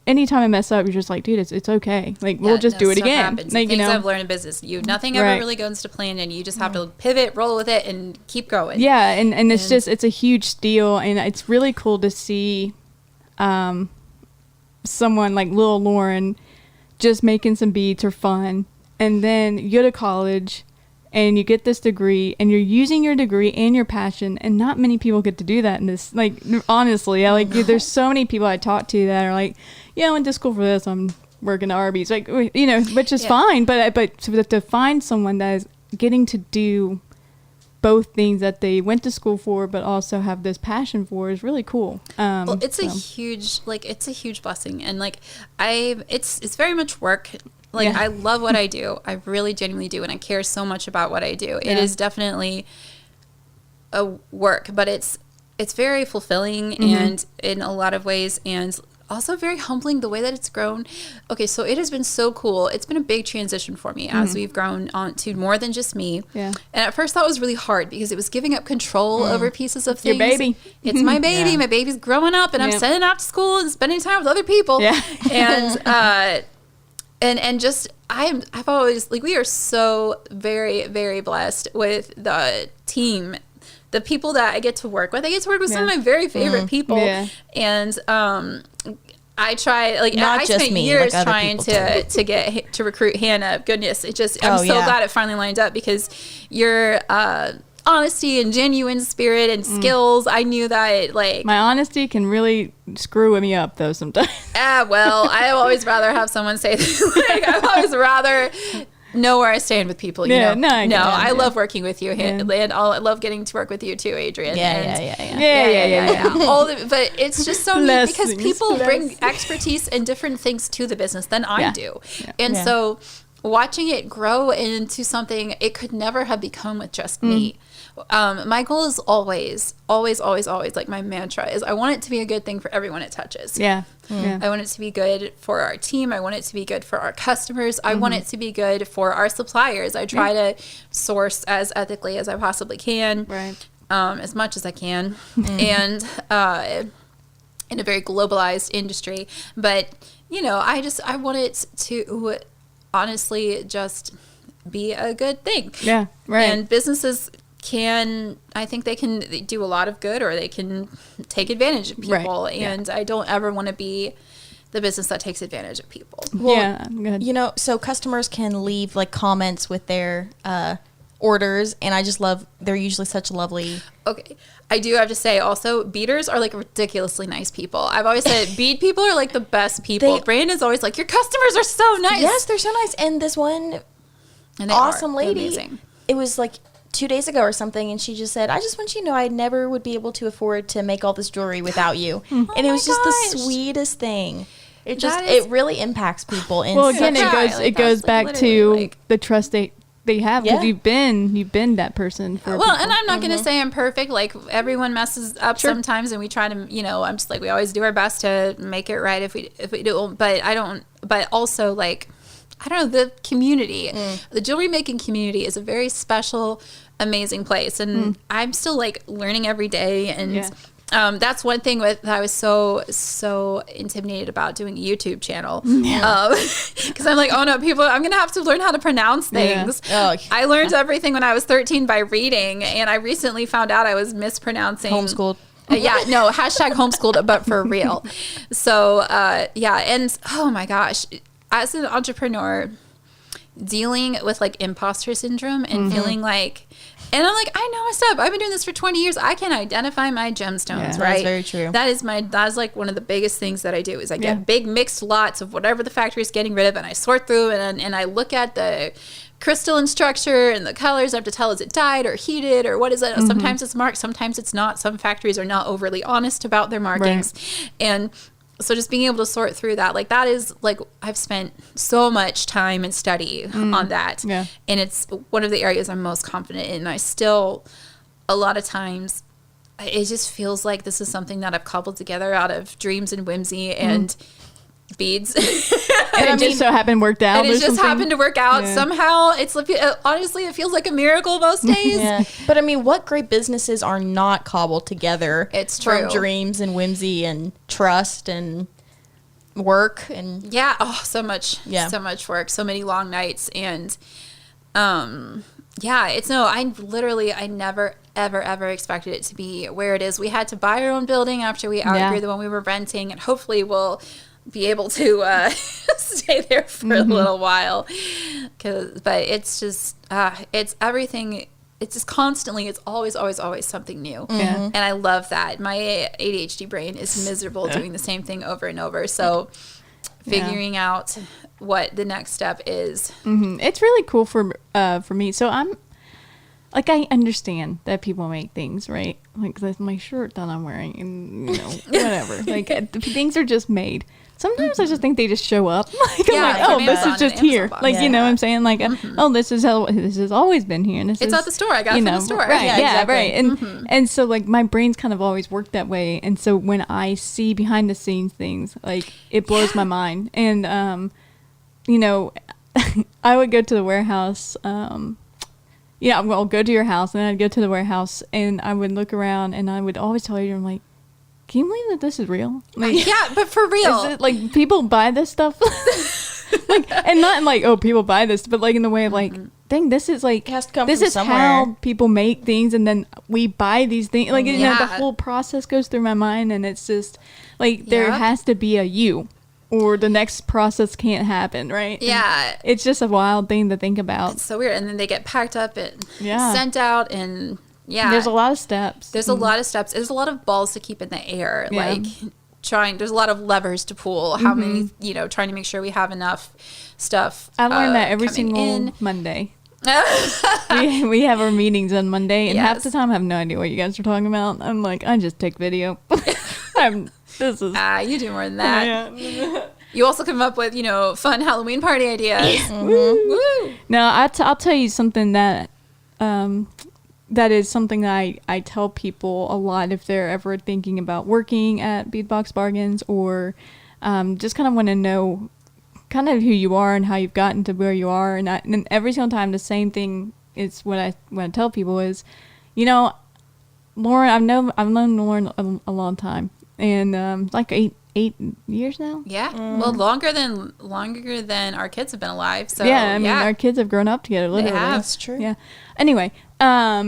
Anytime I mess up, you're just like, dude, it's okay. We'll just do it again. Things I've learned in business, nothing ever really goes to plan, and you just have to pivot, roll with it, and keep going. Yeah, and it's a huge deal, and it's really cool to see someone like Lil Lauren just making some beads for fun, and then you go to college and you get this degree and you're using your degree and your passion, and not many people get to do that in this, honestly, there's so many people I talk to that are like, I went to school for this, I'm working at Arby's, which is fine, but to find someone that is getting to do both things that they went to school for but also have this passion for is really cool. It's a huge blessing, and it's very much work. I love what I do. I really genuinely do, and I care so much about what I do. It is definitely a work, but it's very fulfilling and in a lot of ways, and also very humbling the way that it's grown. Okay, so it has been so cool. It's been a big transition for me as we've grown on to more than just me. Yeah. And at first that was really hard because it was giving up control over pieces of things. Your baby. It's my baby. Yeah. My baby's growing up, and I'm sending out to school and spending time with other people. Yeah. And just I've always we are so very, very blessed with the team. The people that I get to work with. I get to work with some of my very favorite people. Yeah. And I try, I spent years trying to recruit Hannah. Goodness, I'm so glad it finally lined up, because your honesty and genuine spirit and skills, I knew that my honesty can really screw me up though sometimes. Well, I always rather have someone say I'd always rather know where I stand with people. I love working with you, and I love getting to work with you too, Adrian. Yeah. But it's just so neat because people bring expertise and different things to the business than I do, and so watching it grow into something it could never have become with just me. My goal is always, my mantra is I want it to be a good thing for everyone it touches. Yeah. I want it to be good for our team. I want it to be good for our customers. I want it to be good for our suppliers. I try to source as ethically as I possibly can, as much as I can, and in a very globalized industry. But, I want it to honestly just be a good thing. Yeah, right. And businesses I think they can do a lot of good, or they can take advantage of people. Right. And I don't ever want to be the business that takes advantage of people. Well, go ahead. So customers can leave comments with their orders, and I just love, they're usually such lovely. Okay. I do have to say also, beaders are ridiculously nice people. I've always said bead people are the best people. Brandon's always your customers are so nice. Yes, they're so nice. And this one awesome lady, amazing. It was 2 days ago or something, and she just said, I just want you to know I never would be able to afford to make all this jewelry without you. And it was just the sweetest thing. It really impacts people. Well, again, it goes back to the trust they have, because you've been that person for people. And I'm not going to say I'm perfect. Everyone messes up sometimes, and we try to, I'm just we always do our best to make it right if we do, but I don't, but also I don't know, the community, the jewelry making community is a very special, amazing place. And I'm still like learning every day. And that's one thing that I was so intimidated about doing a YouTube channel. Because I'm like, oh no, I'm going to have to learn how to pronounce things. I learned everything when I was 13 by reading. And I recently found out I was mispronouncing. Homeschooled. Hashtag homeschooled, but for real. So, and oh my gosh, as an entrepreneur, dealing with like imposter syndrome and feeling like, and I'm like, I know my stuff. I've been doing this for 20 years. I can identify my gemstones, right? That's very true. That's like one of the biggest things that I do is I get big mixed lots of whatever the factory is getting rid of, and I sort through and I look at the crystalline structure and the colors. I have to tell, is it dyed or heated or what is it? Sometimes it's marked, sometimes it's not. Some factories are not overly honest about their markings. Right. And so just being able to sort through that, like that is like, I've spent so much time and study on that. Yeah. And it's one of the areas I'm most confident in. I still, a lot of times, it just feels like this is something that I've cobbled together out of dreams and whimsy and beads. And it just so happened worked out. And it just happened to work out somehow. It's honestly, it feels like a miracle most days. But I mean, what great businesses are not cobbled together? It's true. From dreams and whimsy and trust and work and so much work, so many long nights, and I never ever expected it to be where it is. We had to buy our own building after we outgrew the one we were renting, and hopefully we'll be able to stay there for a little while. But it's just it's everything. It's just constantly, it's always something new. And I love that. My ADHD brain is miserable doing the same thing over and over. So figuring out what the next step is. It's really cool for me. So I'm like, I understand that people make things, right? Like my shirt that I'm wearing and, whatever. Like things are just made. Sometimes I just think they just show up. Like, I'm like, oh, this is just here. Like, you know what I'm saying? Like, oh, this is how this has always been here. And it's at the store. I got it from the store. Right. Yeah, exactly. right. And so, like, my brain's kind of always worked that way. And so when I see behind the scenes things, like, it blows my mind. And, I would go to the warehouse. I'll go to your house, and then I'd go to the warehouse, and I would look around, and I would always tell you, I'm like, can you believe that this is real? Like, yeah, but for real. Is it, like, people buy this stuff? Like, and not in like, oh, people buy this, but like in the way of like, dang, this is like, it has to come this from is somewhere. how people make things, and then we buy these things. Like, the whole process goes through my mind, and it's just like, there has to be a you, or the next process can't happen, right? Yeah. And it's just a wild thing to think about. It's so weird. And then they get packed up and sent out, and there's a lot of steps. There's a lot of steps. There's a lot of balls to keep in the air. Yeah. Like there's a lot of levers to pull. How many, trying to make sure we have enough stuff. I learned that every single Monday. we have our meetings on Monday, and half the time I have no idea what you guys are talking about. I'm like, I just take video. You do more than that. Yeah. You also come up with, fun Halloween party ideas. Woo. No, I'll tell you something that that is something that I tell people a lot if they're ever thinking about working at Bead Box Bargains, or just kind of want to know kind of who you are and how you've gotten to where you are. And every single time the same thing is what I tell people is, Lauren, I've known Lauren a long time, and like eight years now. Yeah. Well, longer than our kids have been alive. So yeah, I mean, our kids have grown up together, literally. They have. That's true. Yeah. Anyway, but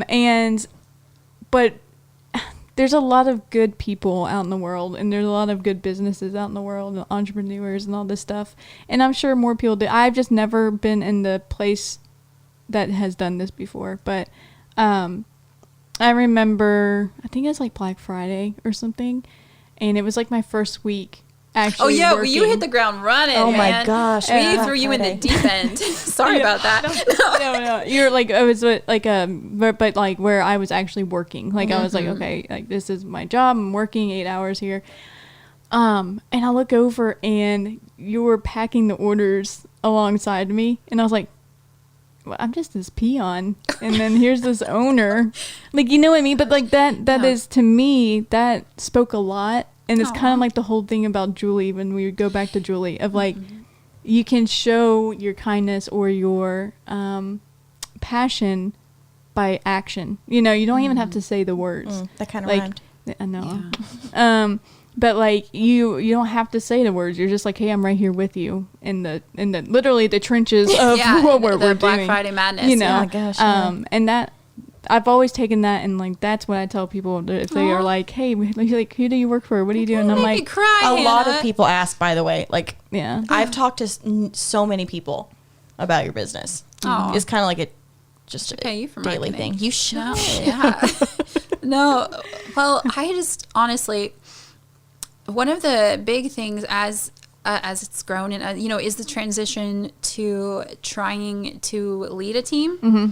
there's a lot of good people out in the world, and there's a lot of good businesses out in the world, and entrepreneurs and all this stuff. And I'm sure more people do. I've just never been in the place that has done this before. But I remember, I think it was like Black Friday or something, and it was like my first week actually working. You hit the ground running. Oh man. my gosh. We threw you in the deep end. Sorry about that. No. You're like, it was like but like where I was actually working. Like I was like, okay, like this is my job. I'm working 8 hours here. And I look over, and you were packing the orders alongside me, and I was like, well, I'm just this peon, and then here's this owner. Like, you know what I mean? But like that is, to me, that spoke a lot. And it's kind of like the whole thing about Julie, when we go back to Julie, of like, you can show your kindness or your passion by action. You know, you don't even have to say the words. That kind of like, rhymed. I know. Yeah. But like you don't have to say the words. You're just like, hey, I'm right here with you in the literally the trenches of what we're Black doing. Friday madness. You know, Oh my gosh, yeah. and that I've always taken that, and like that's what I tell people if they are like, hey, like who do you work for? What are you doing? I'm like, cry, a lot Hannah. of people ask, by the way, like, yeah, I've talked to so many people about your business. Aw. It's kind of like just a pay you for daily marketing. thing. You should. No, yeah. No, well, I just honestly, one of the big things as it's grown and you know, is the transition to trying to lead a team. Mm-hmm.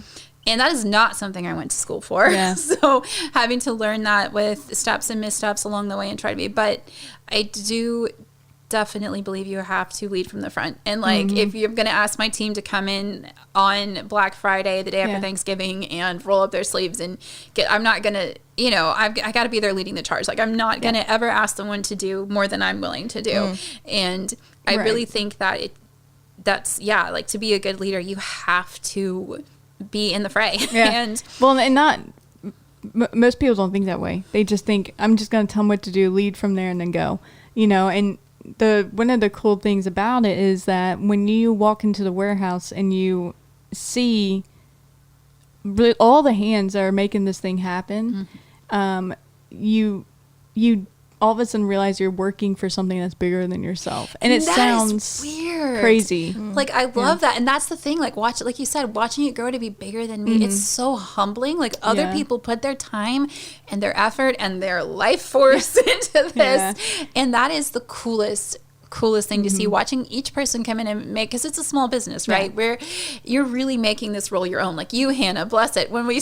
And that is not something I went to school for. Yeah. So having to learn that with steps and missteps along the way and try to be, but I do definitely believe you have to lead from the front. And like, if you're going to ask my team to come in on Black Friday, the day after Thanksgiving, and roll up their sleeves and I'm not going to, you know, I got to be there leading the charge. Like, I'm not going to ever ask someone to do more than I'm willing to do. And I really think that that's like, to be a good leader, you have to be in the fray. And well, and not most people don't think that way. They just think, I'm just going to tell them what to do, lead from there, and then go, you know. And one of the cool things about it is that when you walk into the warehouse and you see all the hands that are making this thing happen, you all of a sudden realize you're working for something that's bigger than yourself. And it sounds weird, crazy. Like, I love that. And that's the thing, like, like you said, watching it grow to be bigger than me, it's so humbling. Like, other people put their time and their effort and their life force into this. And that is the coolest thing to see, watching each person come in and make, because it's a small business, right? Where you're really making this role your own. Like you, Hannah, bless it. When we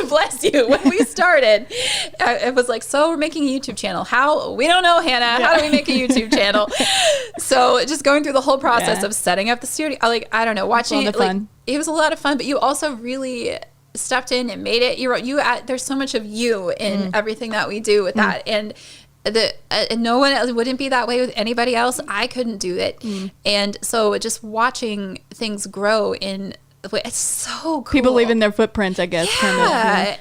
bless you, when we started, it was like, so we're making a YouTube channel. How? We don't know, Hannah. How do we make a YouTube channel? So just going through the whole process of setting up the studio, like, I don't know, watching it, like, it was a lot of fun, but you also really stepped in and made it. There's so much of you in everything that we do with that. And no one else wouldn't be that way with anybody else. I couldn't do it. And so just watching things grow it's so cool. People leaving their footprints, I guess.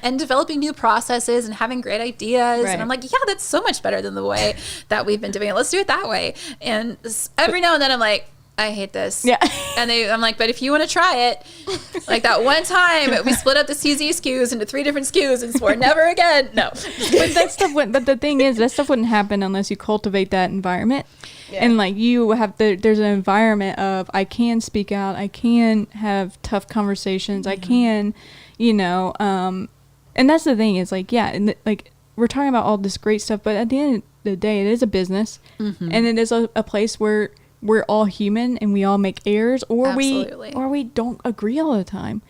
And developing new processes and having great ideas. And I'm like, that's so much better than the way that we've been doing it. Let's do it that way. And every now and then I'm like, I hate this. Yeah. And I'm like, but if you want to try it, like that one time we split up the CZ SKUs into 3 different SKUs and swore never again. No. But that stuff but the thing is, that stuff wouldn't happen unless you cultivate that environment. And like you have there's an environment of, I can speak out, I can have tough conversations, I can, you know, and that's the thing is like, and like we're talking about all this great stuff, but at the end of the day, it is a business, and it is a place where we're all human and we all make errors, or we don't agree all the time.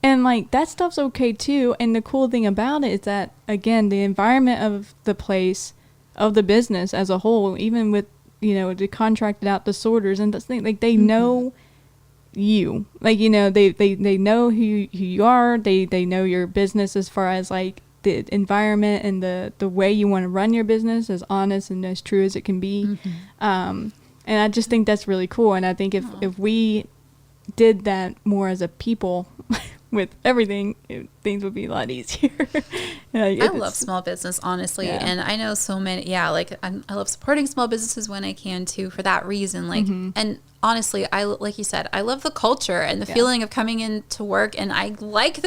And like that stuff's okay too. And the cool thing about it is that, again, the environment of the place, of the business as a whole, even with, you know, they contracted out the sorters and this thing, like they know you, like, you know, they know who you are. They know your business as far as like the environment and the way you want to run your business, as honest and as true as it can be. And I just think that's really cool. And I think if we did that more as a people with everything, things would be a lot easier. I love small business, honestly. And I know so many, like I love supporting small businesses when I can too, for that reason. Like, and honestly, like you said, I love the culture and the feeling of coming into work. And I like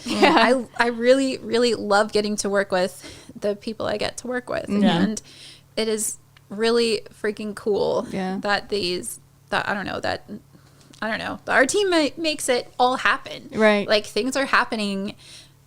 I really, really love getting to work with the people I get to work with. And it is really freaking cool that our team makes it all happen. Right. Like, things are happening.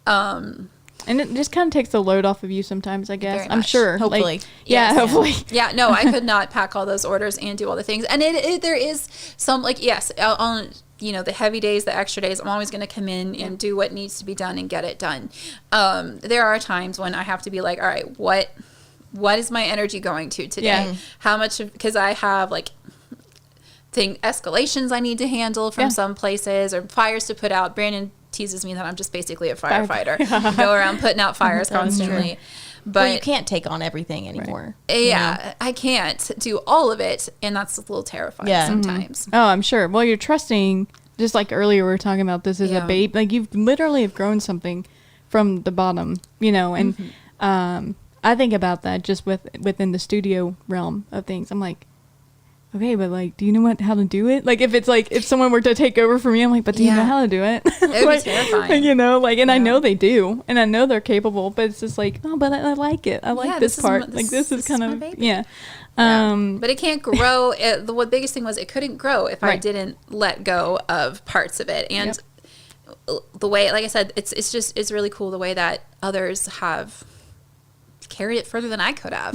And it just kind of takes the load off of you sometimes, I guess. I'm sure. Hopefully. Like, hopefully. Yeah, no, I could not pack all those orders and do all the things. And there is some, like, on, you know, the heavy days, the extra days, I'm always going to come in and do what needs to be done and get it done. There are times when I have to be like, all right, what is my energy going to today? How much, because I have like escalations I need to handle from some places, or fires to put out. Brandon teases me that I'm just basically a firefighter. Go around putting out fires constantly. But well, you can't take on everything anymore. Yeah, I can't do all of it, and that's a little terrifying sometimes. Oh, I'm sure. Well, you're trusting, just like earlier we were talking about, this is a babe. Like, you've literally have grown something from the bottom, and I think about that just within the studio realm of things. I'm like, okay, but like, do you know how to do it? Like, if someone were to take over for me, I'm like, but do you know how to do it? It would be terrifying. And I know they do, and I know they're capable, but it's just like, oh, but I like it. I like this part. This is kind of, but it can't grow. The biggest thing was it couldn't grow if I didn't let go of parts of it. And the way, like I said, it's really cool the way that others have carried it further than I could have.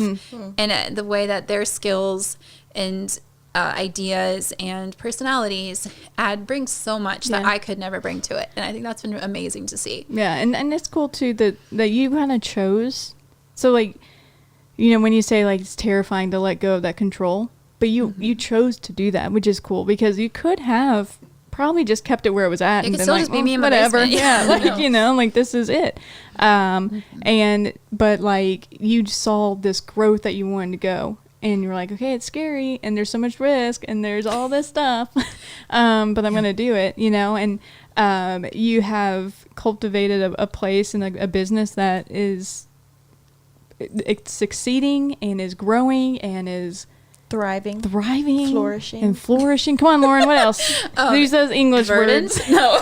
And the way that their skills and ideas and personalities brings so much that I could never bring to it. And I think that's been amazing to see. Yeah, and it's cool too that you kind of chose. So like, when you say like it's terrifying to let go of that control, but you chose to do that, which is cool, because you could have probably just kept it where it was at. It and could been still like, just be me in my whatever. basement. Yeah, like this is it. But like, you saw this growth that you wanted to go. And you're like, okay, it's scary, and there's so much risk, and there's all this stuff, but I'm going to do it, and you have cultivated a place and a business that is it's succeeding and is growing and is thriving, flourishing. Come on, Lauren, what else? Use those English words. No,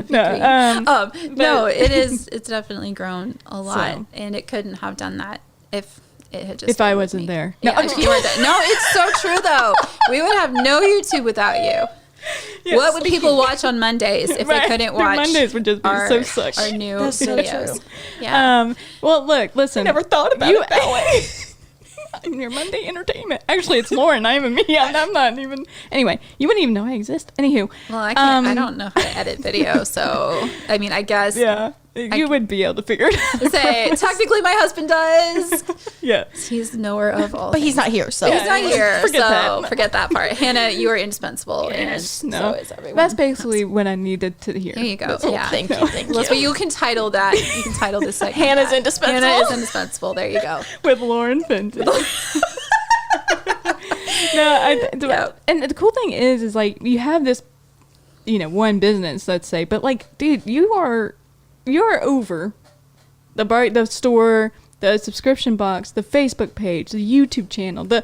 no, it's definitely grown a lot, and it couldn't have done that if it had just. If I wasn't there. No, if you weren't there. No, it's so true though. We would have no YouTube without you. Yes. What would people watch on Mondays if they couldn't watch? Mondays would just be so sucked. Our new That's videos. So true. Yeah. Well, look, listen. I never thought about it that way. Your Monday entertainment. Actually, it's Lauren. I'm me. I'm not even. Anyway, you wouldn't even know I exist. Anywho. Well, I can't. I don't know how to edit video, so I mean, I guess. Yeah. You would be able to figure it out. Say, technically, my husband does. Yeah. He's knower of all. But he's not here, so. He's not here, forget that part. Hannah, you are indispensable. Yes. And so is everyone. That's basically what I needed to hear. There you go. Yeah. Thank you. Well, you can title that. You can title this segment. Hannah's indispensable. Hannah is indispensable. There you go. With Lauren Fenty. And the cool thing is like, you have this, one business, let's say, but like, dude, you're over the store, the subscription box, the Facebook page, the YouTube channel, there's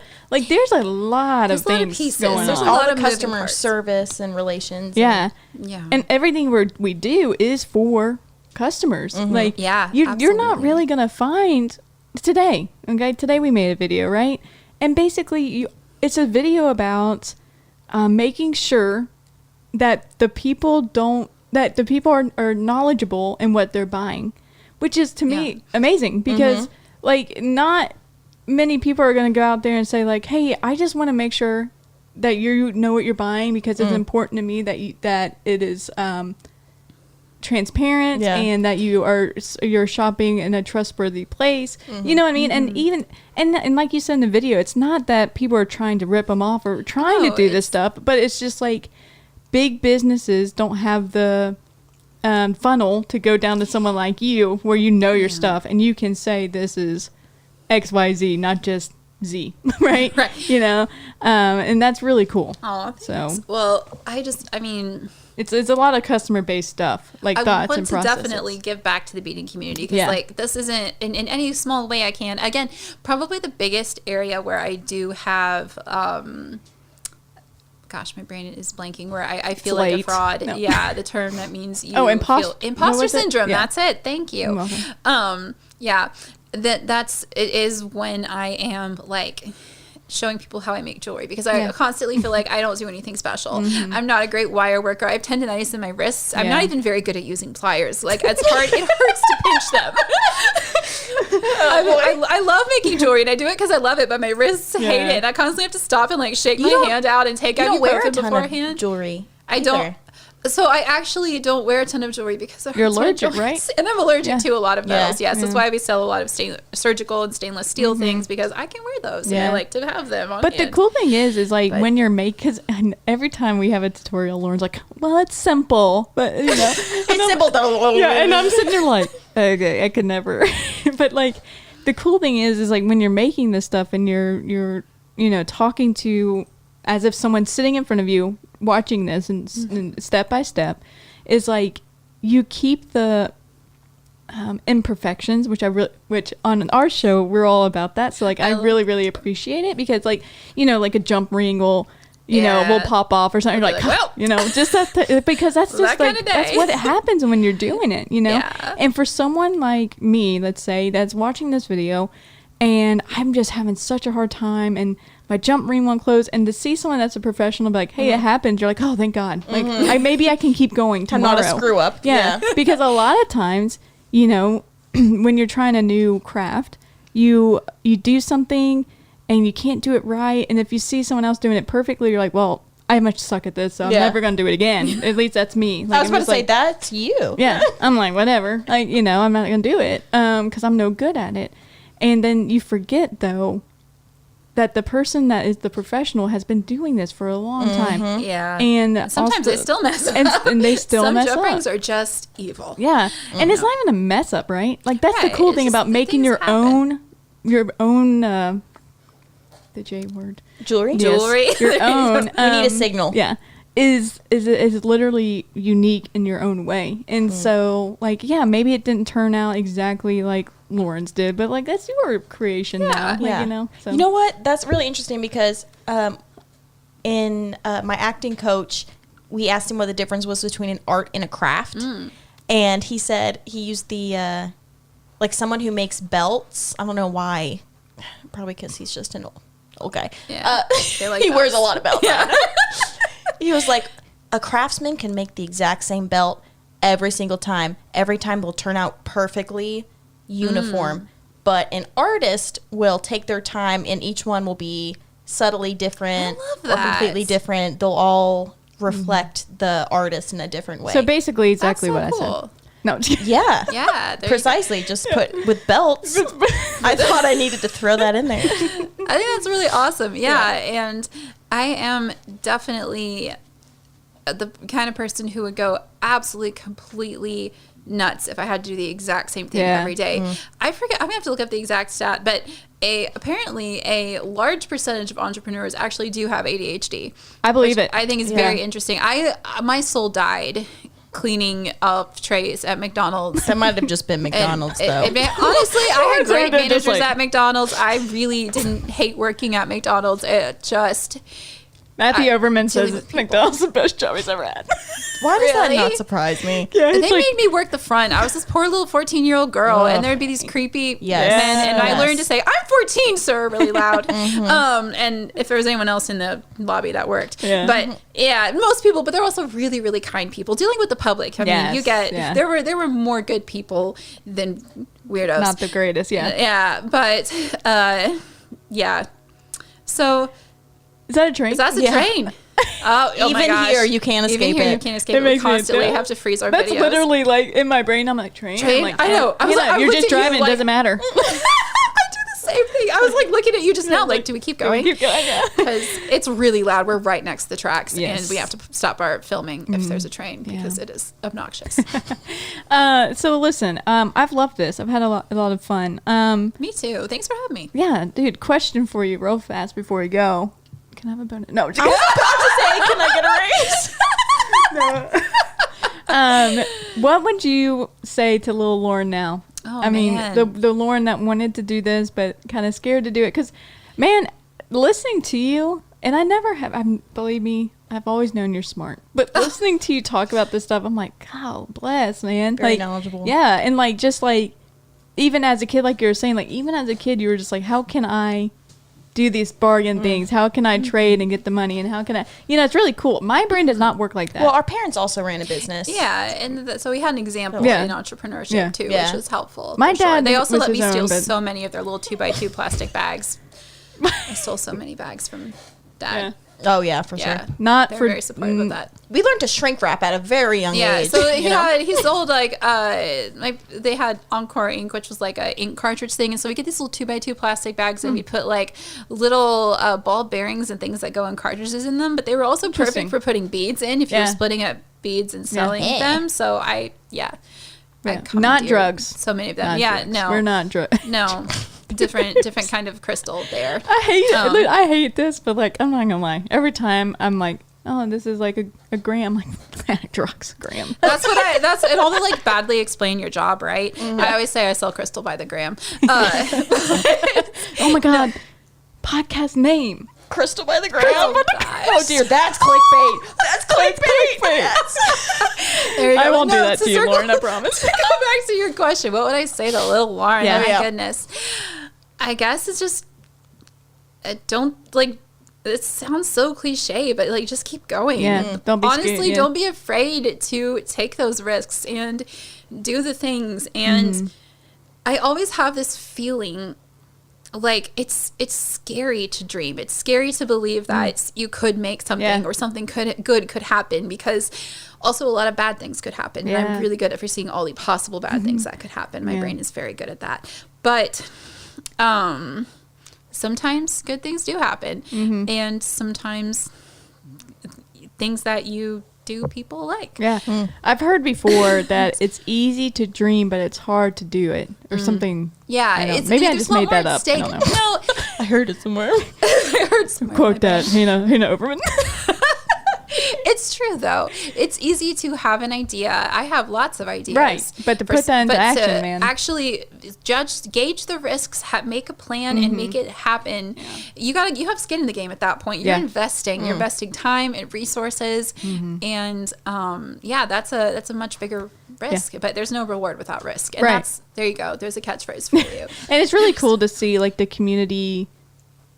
a lot of things going on. There's a lot of customer service and relations. Yeah. Yeah. And everything we do is for customers. Mm-hmm. You're not really going to find today. Okay. Today we made a video, right? And basically it's a video about making sure that the people are knowledgeable in what they're buying, which is to me amazing, because not many people are going to go out there and say like, hey, I just want to make sure that you know what you're buying, because it's important to me that it is transparent and that you're shopping in a trustworthy place. You know what I mean? And even and like you said in the video, it's not that people are trying to rip them off or trying to do this stuff, but it's just like, big businesses don't have the funnel to go down to someone like you, where your stuff and you can say this is XYZ, not just Z, right? Right. And that's really cool. Oh, so well, I mean, it's a lot of customer based stuff, like thoughts and processes. I want to definitely give back to the beading community, because like, this isn't in any small way I can. Again, probably the biggest area where I do have gosh, my brain is blanking, where I feel like a fraud. No. Yeah, the term that means you feel imposter syndrome. Yeah. That's it. Thank you. Yeah, it is when I am like showing people how I make jewelry, because I constantly feel like I don't do anything special. I'm not a great wire worker. I have tendonitis in my wrists. I'm not even very good at using pliers. Like, it's hard. It hurts to pinch them. I love making jewelry, and I do it because I love it, but my wrists hate it. And I constantly have to stop and like shake my hand out and take ibuprofen beforehand. Jewelry. I don't. So I actually don't wear a ton of jewelry because it hurts. You're allergic, right? And I'm allergic to a lot of metals. Yes, that's why we sell a lot of surgical and stainless steel things, because I can wear those and I like to have them on hand. The cool thing is like, when you're because every time we have a tutorial, Lauren's like, well, it's simple, but it's simple though. Yeah, and I'm sitting there like, okay, I could never. But like, the cool thing is like when you're making this stuff and you're talking to as if someone's sitting in front of you watching this and step by step, is like you keep the imperfections, which on our show we're all about that. So like I really, really appreciate it because like like a jump ring will will pop off or something. You're like, well, just that because that's just like that's what happens when you're doing it, Yeah. And for someone like me, let's say, that's watching this video and I'm just having such a hard time and my jump ring won't close, and to see someone that's a professional be like, hey, it happened, you're like, oh, thank God. Like maybe I can keep going tomorrow. I'm not a screw up. Yeah. Because a lot of times, when you're trying a new craft, you do something and you can't do it right. And if you see someone else doing it perfectly, you're like, well, I must suck at this, so I'm never going to do it again. At least that's me. Like, I was about to say, that's you. Yeah. I'm like, whatever. Like, I'm not going to do it because I'm no good at it. And then you forget, though, that the person that is the professional has been doing this for a long time. Yeah. And sometimes also, they still mess up. And they still mess up. Some jump rings are just evil. Yeah. And it's not even a mess up, right? Like that's the cool thing about making your own the J word. Jewelry? Yes, your own. We need a signal. Yeah. Is literally unique in your own way. And so like, maybe it didn't turn out exactly like Lauren's did, but like that's your creation now. Like, so. You know what? That's really interesting because in my acting coach, we asked him what the difference was between an art and a craft. And he said he used the, like someone who makes belts. I don't know why. Probably because he's just an old guy. Yeah. He wears a lot of belts. Yeah. He was like, a craftsman can make the exact same belt every single time. Every time they'll turn out perfectly uniform. But an artist will take their time and each one will be subtly different or completely different. They'll all reflect the artist in a different way. So basically exactly so what cool. I said. No. Yeah. Yeah. Precisely. Just put with belts. I thought I needed to throw that in there. I think that's really awesome. Yeah. And I am definitely the kind of person who would go absolutely completely nuts if I had to do the exact same thing every day. I forget. I'm gonna have to look up the exact stat, but apparently a large percentage of entrepreneurs actually do have ADHD. I believe it. I think is very interesting. My soul died cleaning up trays at McDonald's. That might have just been McDonald's, though. Honestly, I had great They're just managers at McDonald's. I really didn't hate working at McDonald's. It just... Matthew Overman says McDonald's is the best job he's ever had. Why does that not surprise me? Yeah, they made me work the front. I was this poor little 14-year-old girl, and there'd be these creepy men, and I learned to say, "I'm 14, sir," really loud. And if there was anyone else in the lobby, that worked. Yeah. But most people, but they're also really, really kind people dealing with the public. I mean, you get there were more good people than weirdos. Not the greatest, but So. Is that a train? That's a train. Oh Even my gosh. here, you can't escape Even here, it. you can't escape it. We constantly have to freeze our videos. That's literally like in my brain. I'm like, train? I'm like, I know. You're just driving. It doesn't matter. I do the same thing. I was like looking at you just now. Like, do we keep going? Keep going, yeah. Because it's really loud. We're right next to the tracks, and we have to stop our filming if there's a train because it is obnoxious. So listen, I've loved this. I've had a lot of fun. Me too. Thanks for having me. Yeah, dude. Question for you, real fast before we go. Can I have a bonus? No, I was about to say, can I get a raise? No. What would you say to little Lauren now? Oh, I mean, man. the Lauren that wanted to do this, but kind of scared to do it. Because, man, listening to you, and I never have, believe me, I've always known you're smart. But listening to you talk about this stuff, I'm like, God bless, man. Very like, knowledgeable. Yeah, and like, just like, even as a kid, like you were saying, like, even as a kid, you were just like, how can I do these bargain things? How can I trade and get the money? And how can I, it's really cool. My brain does not work like that. Well, our parents also ran a business. Yeah, and so we had an example in entrepreneurship too, which was helpful. My dad, They also was let me his steal own, but- so many of their little 2x2 plastic bags. I stole so many bags from Dad. Oh yeah, for sure. Not They're for very supportive of that. We learned to shrink wrap at a very young age. So he sold like they had Encore ink, which was like a ink cartridge thing, and so we get these little 2x2 plastic bags, and we put like little ball bearings and things that go in cartridges in them. But they were also perfect for putting beads in if you're splitting up beads and selling them. So I not drugs. so many of them. Not drugs. No, we're not drugs. no. different kind of crystal there. I hate this, but like, I'm not gonna lie. Every time I'm like, oh, this is like a gram, like gram. That's in order to like badly explain your job, right? I always say I sell crystal by the gram. Oh my God. Podcast name. Crystal by the gram. Oh dear, that's clickbait. That's clickbait. There you go. I won't do that to to you, Lauren, I promise. Go back to your question. What would I say to little Lauren? Yeah. Oh my goodness. I guess it's just don't like. It sounds so cliche, but like just keep going. Yeah, don't be honestly scared, yeah. Don't be afraid to take those risks and do the things. And I always have this feeling like it's scary to dream. It's scary to believe that you could make something or something good could happen, because also a lot of bad things could happen. And I'm really good at foreseeing all the possible bad things that could happen. My brain is very good at that. But sometimes good things do happen, and sometimes things that you do people like. Yeah. I've heard before that it's easy to dream, but it's hard to do it, or something. Yeah, maybe I just made that up. I don't know. No, I heard it somewhere. I heard somewhere. Quote that, Hannah Overman. It's true, though. It's easy to have an idea. I have lots of ideas. Right, but to put that into action, man. Actually gauge the risks, make a plan, and make it happen. Yeah. You have skin in the game at that point. You're investing. You're investing time and resources, and that's a much bigger risk. But there's no reward without risk, and there you go. There's a catchphrase for you. And it's really cool to see like the community,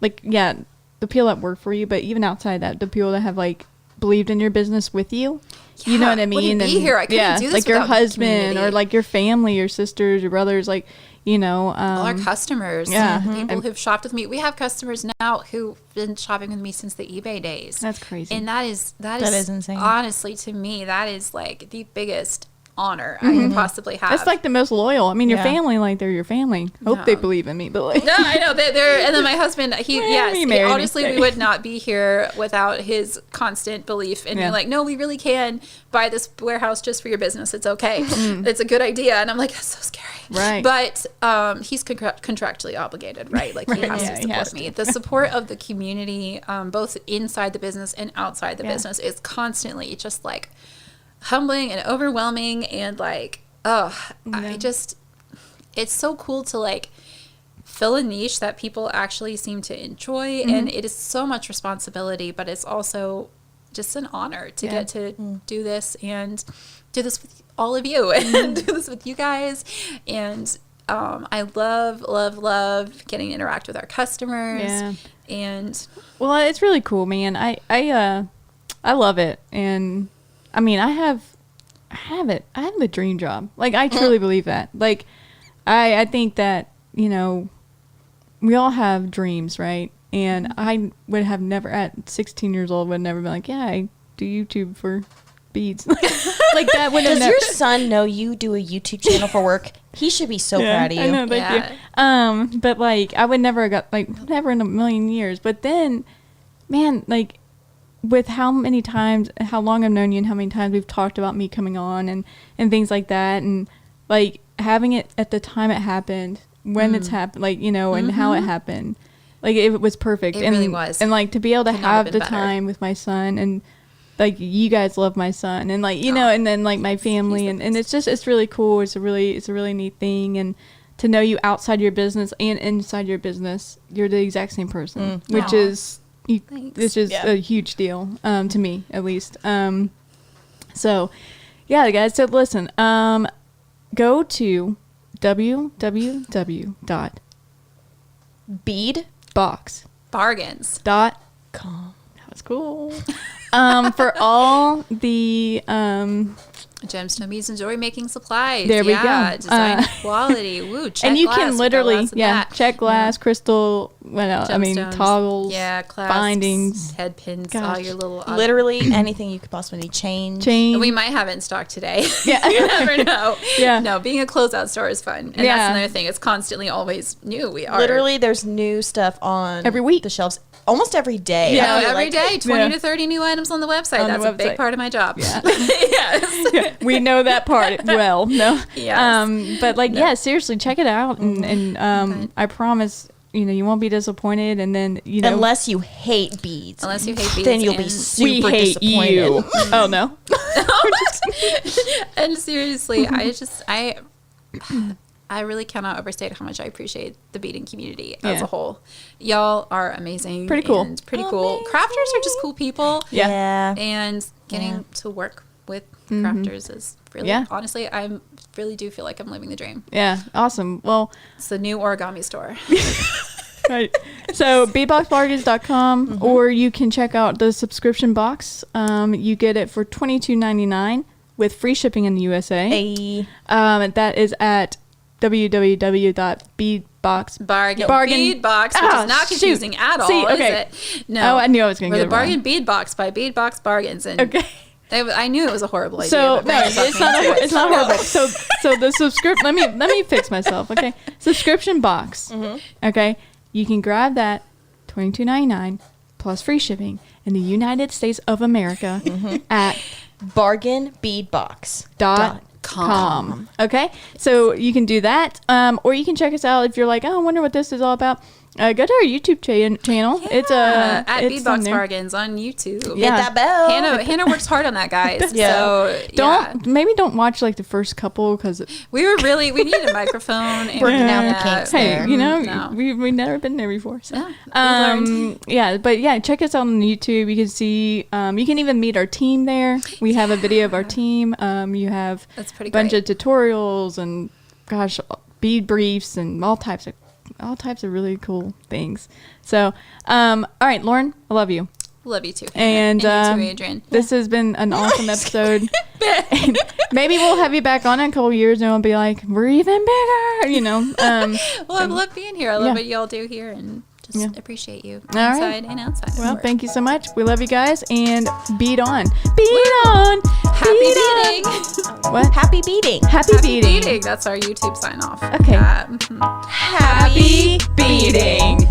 like the people that work for you, but even outside that, the people that have like believed in your business with you. You know what I mean? Wouldn't be here. I couldn't do this like your without husband or like your family, your sisters, your brothers, like, all our customers, people who've shopped with me. We have customers now who've been shopping with me since the eBay days. That's crazy. And that is insane. Honestly, to me, that is like the biggest honor I could possibly have. That's like the most loyal. I mean, your family, like they're your family. Hope they believe in me, but like. No, I know they're. And then my husband, honestly, we would not be here without his constant belief in me. Like, no, we really can buy this warehouse just for your business. It's okay. It's a good idea. And I'm like, that's so scary. Right. But he's contractually obligated, right? Like he has to support me. The support of the community, both inside the business and outside the business, is constantly just like humbling and overwhelming, and like it's so cool to like fill a niche that people actually seem to enjoy, and it is so much responsibility, but it's also just an honor to get to do this, and do this with all of you, and do this with you guys. And I love getting to interact with our customers. And well, it's really cool, man. I love it. And I mean, I have a dream job. Like, I truly believe that. Like, I think that, we all have dreams, right? And I would have never, at 16 years old, would never been like, I do YouTube for beads. Like that would have Does your son know you do a YouTube channel for work? He should be so proud of you. I know, thank you. But like, I would never got, like, never in a million years. But then, man, like, with how many times, how long I've known you and how many times we've talked about me coming on and things like that, and like having it at the time it happened, when it's happened, like, and how it happened, like it was perfect. It really was. And like to be able to have the time with my son, and like you guys love my son, and like, and then like my family, and it's really cool. It's a really neat thing. And to know you outside your business and inside your business, you're the exact same person, which is a huge deal, to me, at least. So, yeah, guys. So listen, go to www.beadboxbargains.com. That was cool. For all the gemstone beads and jewelry making supplies. There we go. Design quality. Woo, check and you glass. can literally, check glass, crystal, toggles, clasps, bindings, head pins, all your little... literally anything you could possibly need. Chain. We might have it in stock today. Yeah. You never know. Yeah. No, being a closeout store is fun. And that's another thing. It's constantly always new. Literally, there's new stuff on every week. The shelves almost every day. Yeah, I feel every like. day, 20 Yeah. to 30 new items on the website. On the That's a big website. part of my job. Yeah. Yes. We know that part well. No. Yes. But like, yeah, seriously, check it out, and I promise, you won't be disappointed. And then Unless you hate beads. Unless you hate beads. Then you'll be and- super we hate disappointed. you. Oh no. And seriously, I really cannot overstate how much I appreciate the beading community as Yeah. a whole. Y'all are amazing. Pretty cool. And pretty cool. Crafters are just cool people. Yeah. And getting to work with crafters is really, honestly, I really do feel like I'm living the dream. Yeah. Awesome. Well. It's the new origami store. Right. So beadboxbargains.com, or you can check out the subscription box. You get it for $22.99 with free shipping in the USA. Hey. That is at www.beadbox Bargain Bead Box, which is not confusing at all, See, okay. is it? No. Oh, I knew I was going to We're get the it wrong. Bargain Bead Box by Bead Box Bargains. And Okay. I knew it was a horrible idea. So but no, Brandon talked it's me not. into it. It's not horrible. So the subscription. Let me fix myself. Okay, subscription box. Okay, you can grab that $22.99 plus free shipping in the United States of America at bargainbeadbox.com. Okay, so you can do that, or you can check us out if you're like, oh, I wonder what this is all about. Go to our YouTube channel. Yeah, It's at it's Bead Box on there. Bargains on YouTube. Hit Yeah. that bell. Hannah works hard on that, guys. Yeah. So Maybe don't watch like the first couple because we needed a microphone. And Working out the kinks hey, there. no. we've never been there before. So. Yeah, we learned. Check us out on YouTube. You can see, you can even meet our team there. We have a video of our team. You have That's pretty a bunch great. of tutorials and bead briefs and all types of really cool things. So, all right, Lauren, I love you. Love you too. And you too, Adrian. this has been an awesome episode. And maybe we'll have you back on in a couple of years and we'll be like, we're even bigger, Well, I love being here. I love yeah. what y'all do here, and just appreciate you All right. inside and outside. of Well, work. thank you so much. We love you guys, and bead on. Bead on. Happy Bead beading. on. What? Happy beading. Happy Happy beading. beading. That's our YouTube sign off. Okay. Happy beading.